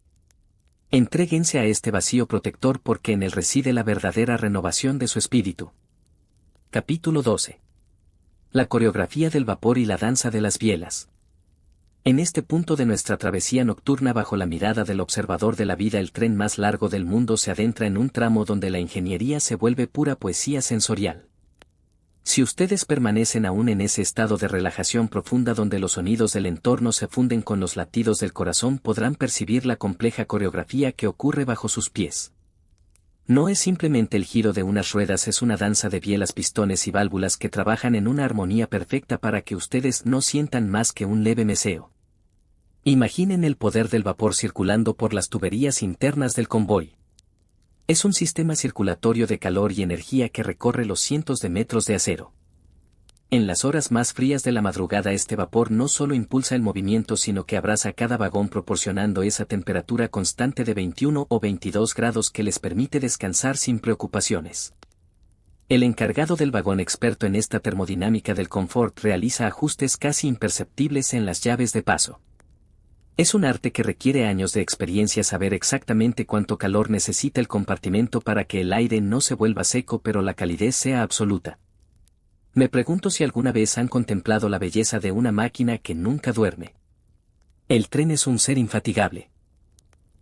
Entréguense a este vacío protector porque en él reside la verdadera renovación de su espíritu. Capítulo 12. La coreografía del vapor y la danza de las bielas. En este punto de nuestra travesía nocturna bajo la mirada del observador de la vida, el tren más largo del mundo se adentra en un tramo donde la ingeniería se vuelve pura poesía sensorial. Si ustedes permanecen aún en ese estado de relajación profunda donde los sonidos del entorno se funden con los latidos del corazón, podrán percibir la compleja coreografía que ocurre bajo sus pies. No es simplemente el giro de unas ruedas, es una danza de bielas, pistones y válvulas que trabajan en una armonía perfecta para que ustedes no sientan más que un leve meseo. Imaginen el poder del vapor circulando por las tuberías internas del convoy. Es un sistema circulatorio de calor y energía que recorre los cientos de metros de acero. En las horas más frías de la madrugada, este vapor no solo impulsa el movimiento, sino que abraza cada vagón, proporcionando esa temperatura constante de 21 o 22 grados que les permite descansar sin preocupaciones. El encargado del vagón, experto en esta termodinámica del confort, realiza ajustes casi imperceptibles en las llaves de paso. Es un arte que requiere años de experiencia saber exactamente cuánto calor necesita el compartimento para que el aire no se vuelva seco pero la calidez sea absoluta. Me pregunto si alguna vez han contemplado la belleza de una máquina que nunca duerme. El tren es un ser infatigable.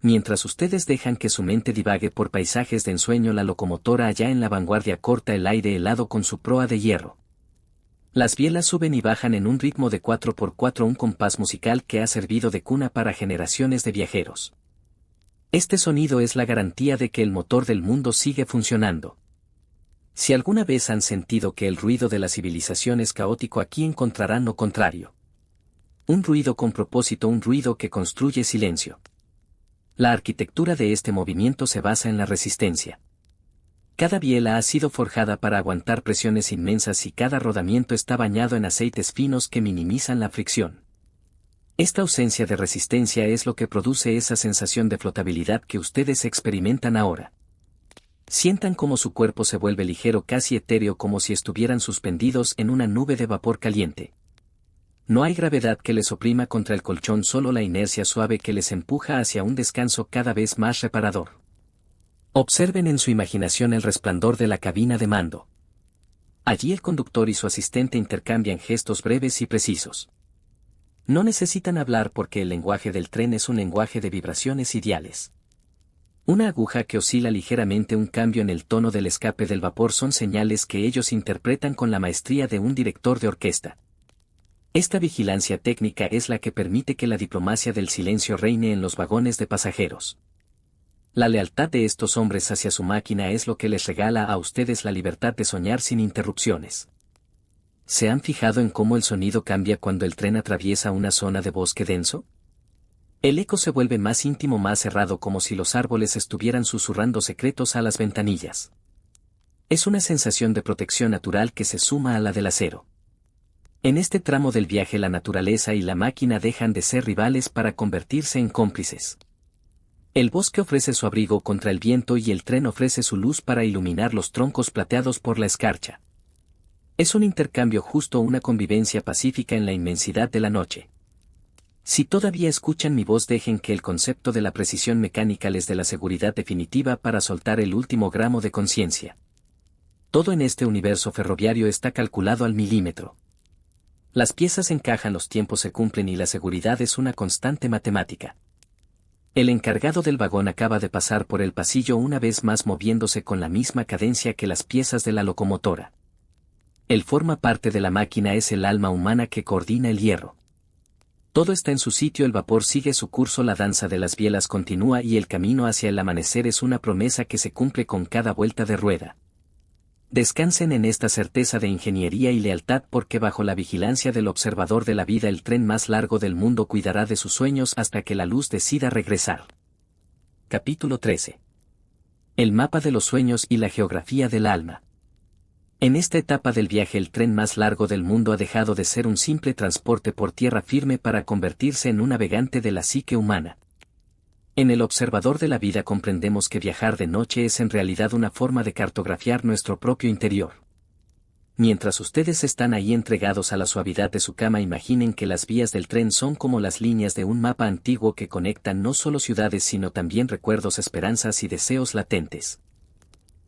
Mientras ustedes dejan que su mente divague por paisajes de ensueño, la locomotora allá en la vanguardia corta el aire helado con su proa de hierro. Las bielas suben y bajan en un ritmo de 4x4, un compás musical que ha servido de cuna para generaciones de viajeros. Este sonido es la garantía de que el motor del mundo sigue funcionando. Si alguna vez han sentido que el ruido de la civilización es caótico, aquí encontrarán lo contrario. Un ruido con propósito, un ruido que construye silencio. La arquitectura de este movimiento se basa en la resistencia. Cada biela ha sido forjada para aguantar presiones inmensas y cada rodamiento está bañado en aceites finos que minimizan la fricción. Esta ausencia de resistencia es lo que produce esa sensación de flotabilidad que ustedes experimentan ahora. Sientan cómo su cuerpo se vuelve ligero, casi etéreo, como si estuvieran suspendidos en una nube de vapor caliente. No hay gravedad que les oprima contra el colchón, solo la inercia suave que les empuja hacia un descanso cada vez más reparador. Observen en su imaginación el resplandor de la cabina de mando. Allí el conductor y su asistente intercambian gestos breves y precisos. No necesitan hablar porque el lenguaje del tren es un lenguaje de vibraciones ideales. Una aguja que oscila ligeramente, un cambio en el tono del escape del vapor son señales que ellos interpretan con la maestría de un director de orquesta. Esta vigilancia técnica es la que permite que la diplomacia del silencio reine en los vagones de pasajeros. La lealtad de estos hombres hacia su máquina es lo que les regala a ustedes la libertad de soñar sin interrupciones. ¿Se han fijado en cómo el sonido cambia cuando el tren atraviesa una zona de bosque denso? El eco se vuelve más íntimo, más cerrado, como si los árboles estuvieran susurrando secretos a las ventanillas. Es una sensación de protección natural que se suma a la del acero. En este tramo del viaje, la naturaleza y la máquina dejan de ser rivales para convertirse en cómplices. El bosque ofrece su abrigo contra el viento y el tren ofrece su luz para iluminar los troncos plateados por la escarcha. Es un intercambio justo, una convivencia pacífica en la inmensidad de la noche. Si todavía escuchan mi voz, dejen que el concepto de la precisión mecánica les dé la seguridad definitiva para soltar el último gramo de conciencia. Todo en este universo ferroviario está calculado al milímetro. Las piezas encajan, los tiempos se cumplen y la seguridad es una constante matemática. El encargado del vagón acaba de pasar por el pasillo, una vez más moviéndose con la misma cadencia que las piezas de la locomotora. Él forma parte de la máquina, es el alma humana que coordina el hierro. Todo está en su sitio, el vapor sigue su curso, la danza de las bielas continúa y el camino hacia el amanecer es una promesa que se cumple con cada vuelta de rueda. Descansen en esta certeza de ingeniería y lealtad, porque bajo la vigilancia del observador de la vida, el tren más largo del mundo cuidará de sus sueños hasta que la luz decida regresar. Capítulo 13. El mapa de los sueños y la geografía del alma. En esta etapa del viaje, el tren más largo del mundo ha dejado de ser un simple transporte por tierra firme para convertirse en un navegante de la psique humana. En el observador de la vida comprendemos que viajar de noche es en realidad una forma de cartografiar nuestro propio interior. Mientras ustedes están ahí entregados a la suavidad de su cama, imaginen que las vías del tren son como las líneas de un mapa antiguo que conectan no solo ciudades sino también recuerdos, esperanzas y deseos latentes.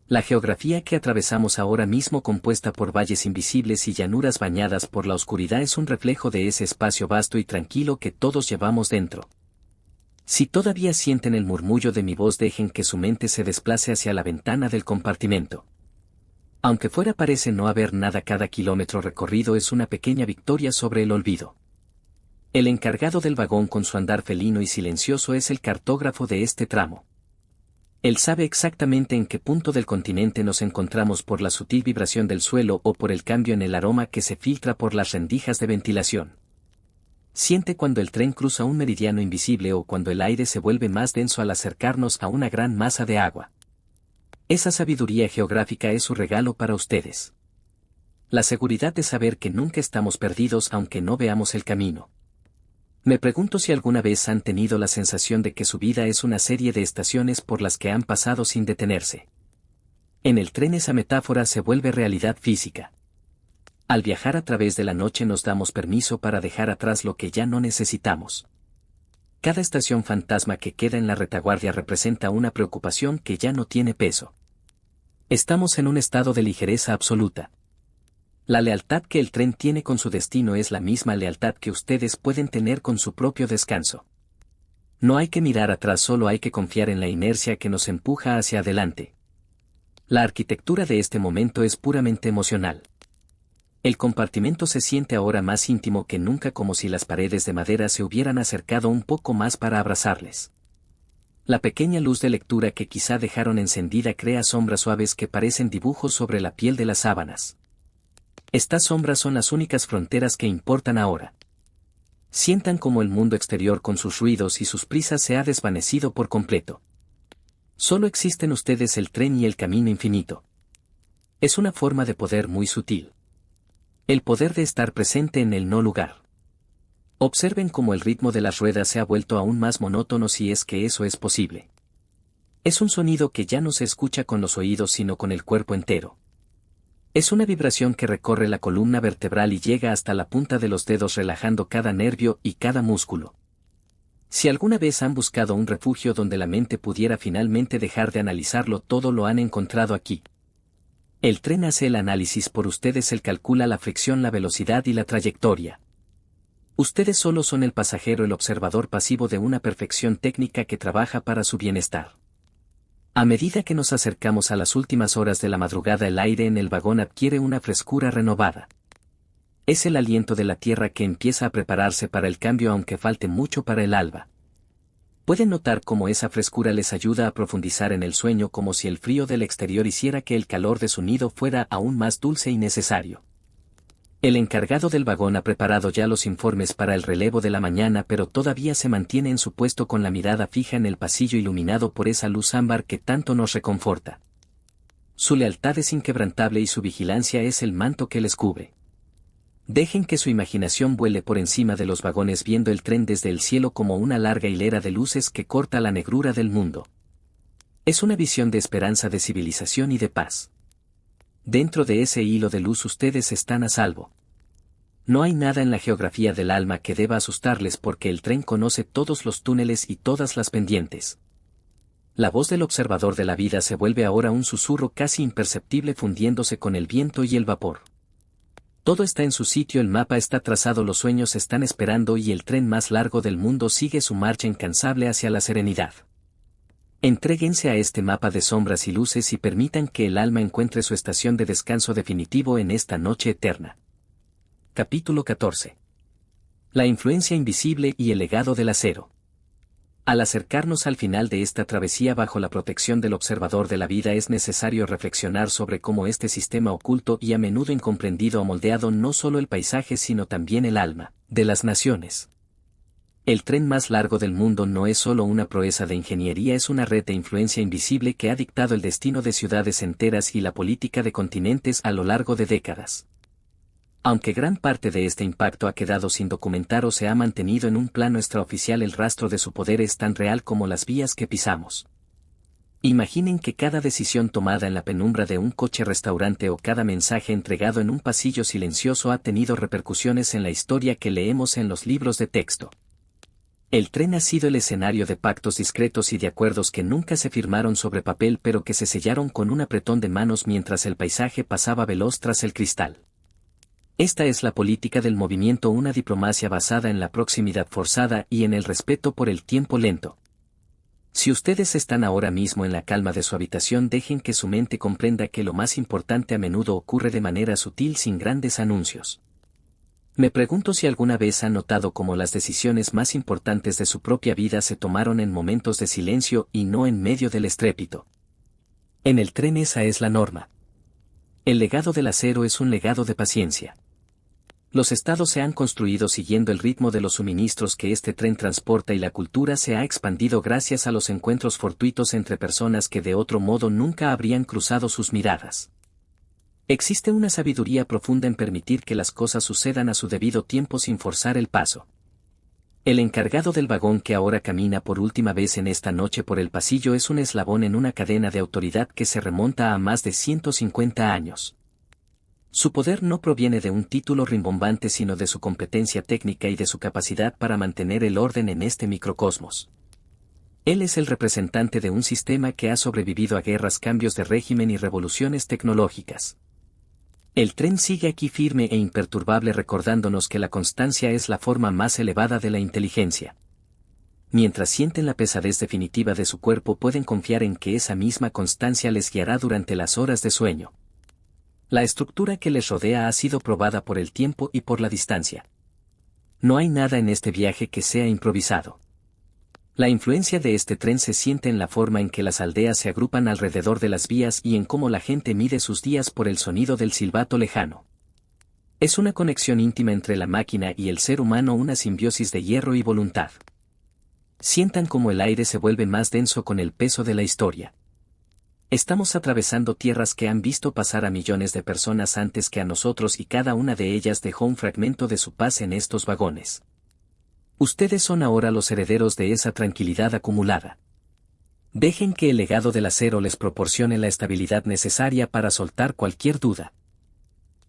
La geografía que atravesamos ahora mismo, compuesta por valles invisibles y llanuras bañadas por la oscuridad, es un reflejo de ese espacio vasto y tranquilo que todos llevamos dentro. Si todavía sienten el murmullo de mi voz, dejen que su mente se desplace hacia la ventana del compartimento. Aunque fuera parece no haber nada, cada kilómetro recorrido es una pequeña victoria sobre el olvido. El encargado del vagón, con su andar felino y silencioso, es el cartógrafo de este tramo. Él sabe exactamente en qué punto del continente nos encontramos por la sutil vibración del suelo o por el cambio en el aroma que se filtra por las rendijas de ventilación. Siente cuando el tren cruza un meridiano invisible o cuando el aire se vuelve más denso al acercarnos a una gran masa de agua. Esa sabiduría geográfica es su regalo para ustedes. La seguridad de saber que nunca estamos perdidos aunque no veamos el camino. Me pregunto si alguna vez han tenido la sensación de que su vida es una serie de estaciones por las que han pasado sin detenerse. En el tren esa metáfora se vuelve realidad física. Al viajar a través de la noche nos damos permiso para dejar atrás lo que ya no necesitamos. Cada estación fantasma que queda en la retaguardia representa una preocupación que ya no tiene peso. Estamos en un estado de ligereza absoluta. La lealtad que el tren tiene con su destino es la misma lealtad que ustedes pueden tener con su propio descanso. No hay que mirar atrás, solo hay que confiar en la inercia que nos empuja hacia adelante. La arquitectura de este momento es puramente emocional. El compartimento se siente ahora más íntimo que nunca, como si las paredes de madera se hubieran acercado un poco más para abrazarles. La pequeña luz de lectura que quizá dejaron encendida crea sombras suaves que parecen dibujos sobre la piel de las sábanas. Estas sombras son las únicas fronteras que importan ahora. Sientan como el mundo exterior con sus ruidos y sus prisas se ha desvanecido por completo. Solo existen ustedes, el tren y el camino infinito. Es una forma de poder muy sutil. El poder de estar presente en el no lugar. Observen cómo el ritmo de las ruedas se ha vuelto aún más monótono, si es que eso es posible. Es un sonido que ya no se escucha con los oídos sino con el cuerpo entero. Es una vibración que recorre la columna vertebral y llega hasta la punta de los dedos, relajando cada nervio y cada músculo. Si alguna vez han buscado un refugio donde la mente pudiera finalmente dejar de analizarlo todo, lo han encontrado aquí. El tren hace el análisis por ustedes, él calcula la fricción, la velocidad y la trayectoria. Ustedes solo son el pasajero, el observador pasivo de una perfección técnica que trabaja para su bienestar. A medida que nos acercamos a las últimas horas de la madrugada, el aire en el vagón adquiere una frescura renovada. Es el aliento de la tierra que empieza a prepararse para el cambio, aunque falte mucho para el alba. Pueden notar cómo esa frescura les ayuda a profundizar en el sueño, como si el frío del exterior hiciera que el calor de su nido fuera aún más dulce y necesario. El encargado del vagón ha preparado ya los informes para el relevo de la mañana, pero todavía se mantiene en su puesto con la mirada fija en el pasillo iluminado por esa luz ámbar que tanto nos reconforta. Su lealtad es inquebrantable y su vigilancia es el manto que les cubre. Dejen que su imaginación vuele por encima de los vagones, viendo el tren desde el cielo como una larga hilera de luces que corta la negrura del mundo. Es una visión de esperanza, de civilización y de paz. Dentro de ese hilo de luz ustedes están a salvo. No hay nada en la geografía del alma que deba asustarles, porque el tren conoce todos los túneles y todas las pendientes. La voz del observador de la vida se vuelve ahora un susurro casi imperceptible, fundiéndose con el viento y el vapor. Todo está en su sitio, el mapa está trazado, los sueños están esperando y el tren más largo del mundo sigue su marcha incansable hacia la serenidad. Entréguense a este mapa de sombras y luces y permitan que el alma encuentre su estación de descanso definitivo en esta noche eterna. Capítulo 14. La influencia invisible y el legado del acero. Al acercarnos al final de esta travesía bajo la protección del observador de la vida, es necesario reflexionar sobre cómo este sistema oculto y a menudo incomprendido ha moldeado no solo el paisaje sino también el alma de las naciones. El tren más largo del mundo no es solo una proeza de ingeniería, es una red de influencia invisible que ha dictado el destino de ciudades enteras y la política de continentes a lo largo de décadas. Aunque gran parte de este impacto ha quedado sin documentar o se ha mantenido en un plano extraoficial, el rastro de su poder es tan real como las vías que pisamos. Imaginen que cada decisión tomada en la penumbra de un coche-restaurante o cada mensaje entregado en un pasillo silencioso ha tenido repercusiones en la historia que leemos en los libros de texto. El tren ha sido el escenario de pactos discretos y de acuerdos que nunca se firmaron sobre papel pero que se sellaron con un apretón de manos mientras el paisaje pasaba veloz tras el cristal. Esta es la política del movimiento, una diplomacia basada en la proximidad forzada y en el respeto por el tiempo lento. Si ustedes están ahora mismo en la calma de su habitación, dejen que su mente comprenda que lo más importante a menudo ocurre de manera sutil sin grandes anuncios. Me pregunto si alguna vez han notado cómo las decisiones más importantes de su propia vida se tomaron en momentos de silencio y no en medio del estrépito. En el tren esa es la norma. El legado del acero es un legado de paciencia. Los estados se han construido siguiendo el ritmo de los suministros que este tren transporta y la cultura se ha expandido gracias a los encuentros fortuitos entre personas que de otro modo nunca habrían cruzado sus miradas. Existe una sabiduría profunda en permitir que las cosas sucedan a su debido tiempo sin forzar el paso. El encargado del vagón que ahora camina por última vez en esta noche por el pasillo es un eslabón en una cadena de autoridad que se remonta a más de 150 años. Su poder no proviene de un título rimbombante sino de su competencia técnica y de su capacidad para mantener el orden en este microcosmos. Él es el representante de un sistema que ha sobrevivido a guerras, cambios de régimen y revoluciones tecnológicas. El tren sigue aquí firme e imperturbable, recordándonos que la constancia es la forma más elevada de la inteligencia. Mientras sienten la pesadez definitiva de su cuerpo, pueden confiar en que esa misma constancia les guiará durante las horas de sueño. La estructura que les rodea ha sido probada por el tiempo y por la distancia. No hay nada en este viaje que sea improvisado. La influencia de este tren se siente en la forma en que las aldeas se agrupan alrededor de las vías y en cómo la gente mide sus días por el sonido del silbato lejano. Es una conexión íntima entre la máquina y el ser humano, una simbiosis de hierro y voluntad. Sientan cómo el aire se vuelve más denso con el peso de la historia. Estamos atravesando tierras que han visto pasar a millones de personas antes que a nosotros y cada una de ellas dejó un fragmento de su paz en estos vagones. Ustedes son ahora los herederos de esa tranquilidad acumulada. Dejen que el legado del acero les proporcione la estabilidad necesaria para soltar cualquier duda.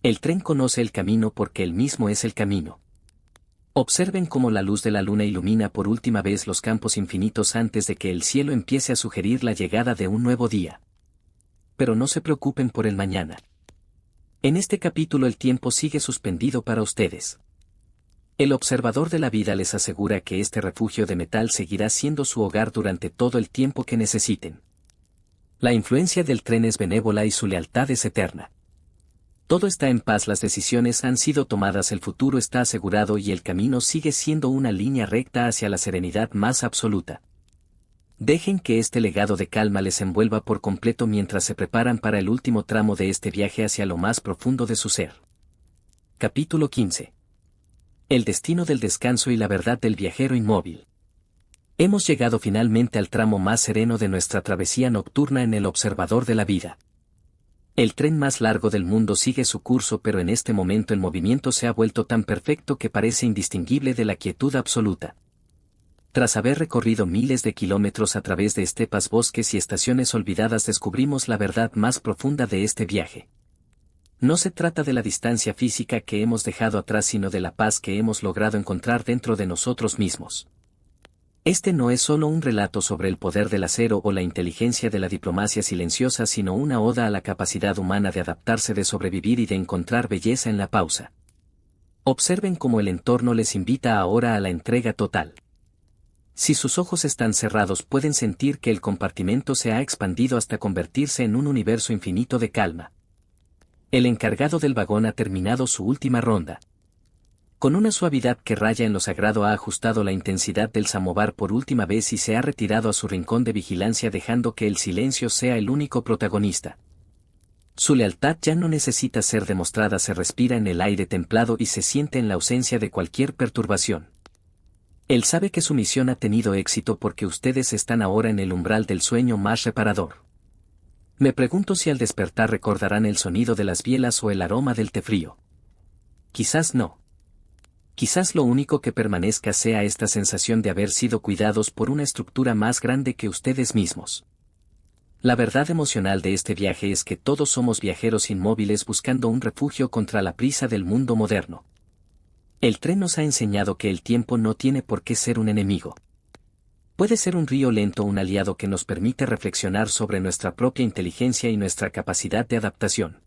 El tren conoce el camino porque él mismo es el camino. Observen cómo la luz de la luna ilumina por última vez los campos infinitos antes de que el cielo empiece a sugerir la llegada de un nuevo día. Pero no se preocupen por el mañana. En este capítulo el tiempo sigue suspendido para ustedes. El observador de la vida les asegura que este refugio de metal seguirá siendo su hogar durante todo el tiempo que necesiten. La influencia del tren es benévola y su lealtad es eterna. Todo está en paz, las decisiones han sido tomadas, el futuro está asegurado y el camino sigue siendo una línea recta hacia la serenidad más absoluta. Dejen que este legado de calma les envuelva por completo mientras se preparan para el último tramo de este viaje hacia lo más profundo de su ser. Capítulo 15. El destino del descanso y la verdad del viajero inmóvil. Hemos llegado finalmente al tramo más sereno de nuestra travesía nocturna en el observador de la vida. El tren más largo del mundo sigue su curso, pero en este momento el movimiento se ha vuelto tan perfecto que parece indistinguible de la quietud absoluta. Tras haber recorrido miles de kilómetros a través de estepas, bosques y estaciones olvidadas, descubrimos la verdad más profunda de este viaje. No se trata de la distancia física que hemos dejado atrás, sino de la paz que hemos logrado encontrar dentro de nosotros mismos. Este no es solo un relato sobre el poder del acero o la inteligencia de la diplomacia silenciosa, sino una oda a la capacidad humana de adaptarse, de sobrevivir y de encontrar belleza en la pausa. Observen cómo el entorno les invita ahora a la entrega total. Si sus ojos están cerrados, pueden sentir que el compartimento se ha expandido hasta convertirse en un universo infinito de calma. El encargado del vagón ha terminado su última ronda. Con una suavidad que raya en lo sagrado, ha ajustado la intensidad del samovar por última vez y se ha retirado a su rincón de vigilancia, dejando que el silencio sea el único protagonista. Su lealtad ya no necesita ser demostrada, se respira en el aire templado y se siente en la ausencia de cualquier perturbación. Él sabe que su misión ha tenido éxito porque ustedes están ahora en el umbral del sueño más reparador. Me pregunto si al despertar recordarán el sonido de las bielas o el aroma del té frío. Quizás no. Quizás lo único que permanezca sea esta sensación de haber sido cuidados por una estructura más grande que ustedes mismos. La verdad emocional de este viaje es que todos somos viajeros inmóviles buscando un refugio contra la prisa del mundo moderno. El tren nos ha enseñado que el tiempo no tiene por qué ser un enemigo. Puede ser un río lento, un aliado que nos permite reflexionar sobre nuestra propia inteligencia y nuestra capacidad de adaptación.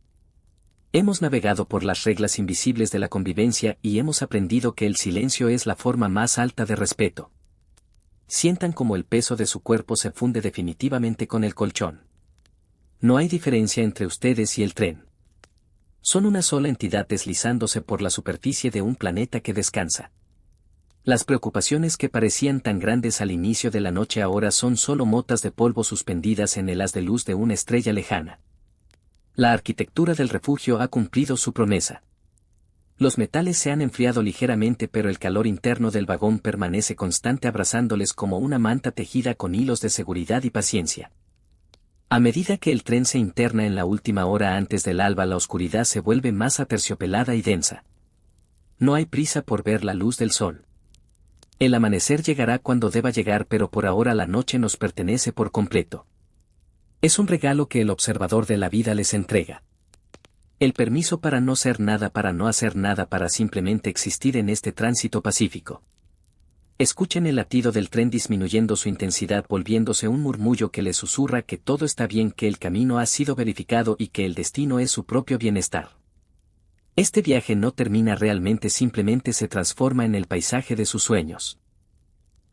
Hemos navegado por las reglas invisibles de la convivencia y hemos aprendido que el silencio es la forma más alta de respeto. Sientan cómo el peso de su cuerpo se funde definitivamente con el colchón. No hay diferencia entre ustedes y el tren. Son una sola entidad deslizándose por la superficie de un planeta que descansa. Las preocupaciones que parecían tan grandes al inicio de la noche ahora son solo motas de polvo suspendidas en el haz de luz de una estrella lejana. La arquitectura del refugio ha cumplido su promesa. Los metales se han enfriado ligeramente, pero el calor interno del vagón permanece constante, abrazándoles como una manta tejida con hilos de seguridad y paciencia. A medida que el tren se interna en la última hora antes del alba, la oscuridad se vuelve más aterciopelada y densa. No hay prisa por ver la luz del sol. El amanecer llegará cuando deba llegar, pero por ahora la noche nos pertenece por completo. Es un regalo que el observador de la vida les entrega. El permiso para no ser nada, para no hacer nada, para simplemente existir en este tránsito pacífico. Escuchen el latido del tren disminuyendo su intensidad, volviéndose un murmullo que les susurra que todo está bien, que el camino ha sido verificado y que el destino es su propio bienestar. Este viaje no termina realmente, simplemente se transforma en el paisaje de sus sueños.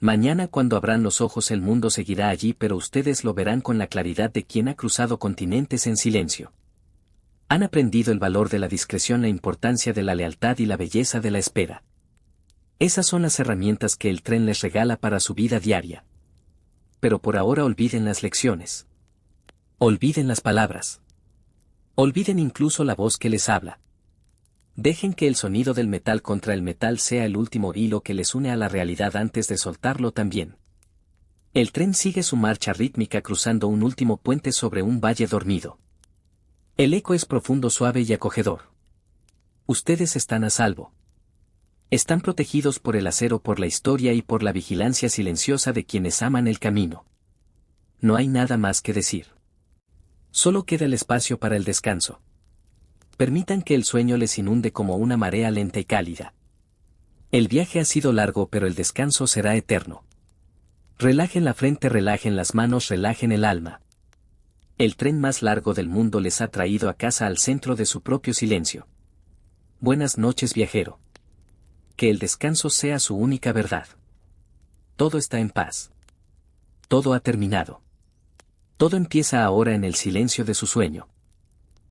Mañana, cuando abran los ojos, el mundo seguirá allí, pero ustedes lo verán con la claridad de quien ha cruzado continentes en silencio. Han aprendido el valor de la discreción, la importancia de la lealtad y la belleza de la espera. Esas son las herramientas que el tren les regala para su vida diaria. Pero por ahora olviden las lecciones. Olviden las palabras. Olviden incluso la voz que les habla. Dejen que el sonido del metal contra el metal sea el último hilo que les une a la realidad antes de soltarlo también. El tren sigue su marcha rítmica cruzando un último puente sobre un valle dormido. El eco es profundo, suave y acogedor. Ustedes están a salvo. Están protegidos por el acero, por la historia y por la vigilancia silenciosa de quienes aman el camino. No hay nada más que decir. Solo queda el espacio para el descanso. Permitan que el sueño les inunde como una marea lenta y cálida. El viaje ha sido largo, pero el descanso será eterno. Relajen la frente, relajen las manos, relajen el alma. El tren más largo del mundo les ha traído a casa, al centro de su propio silencio. Buenas noches, viajero. Que el descanso sea su única verdad. Todo está en paz. Todo ha terminado. Todo empieza ahora en el silencio de su sueño.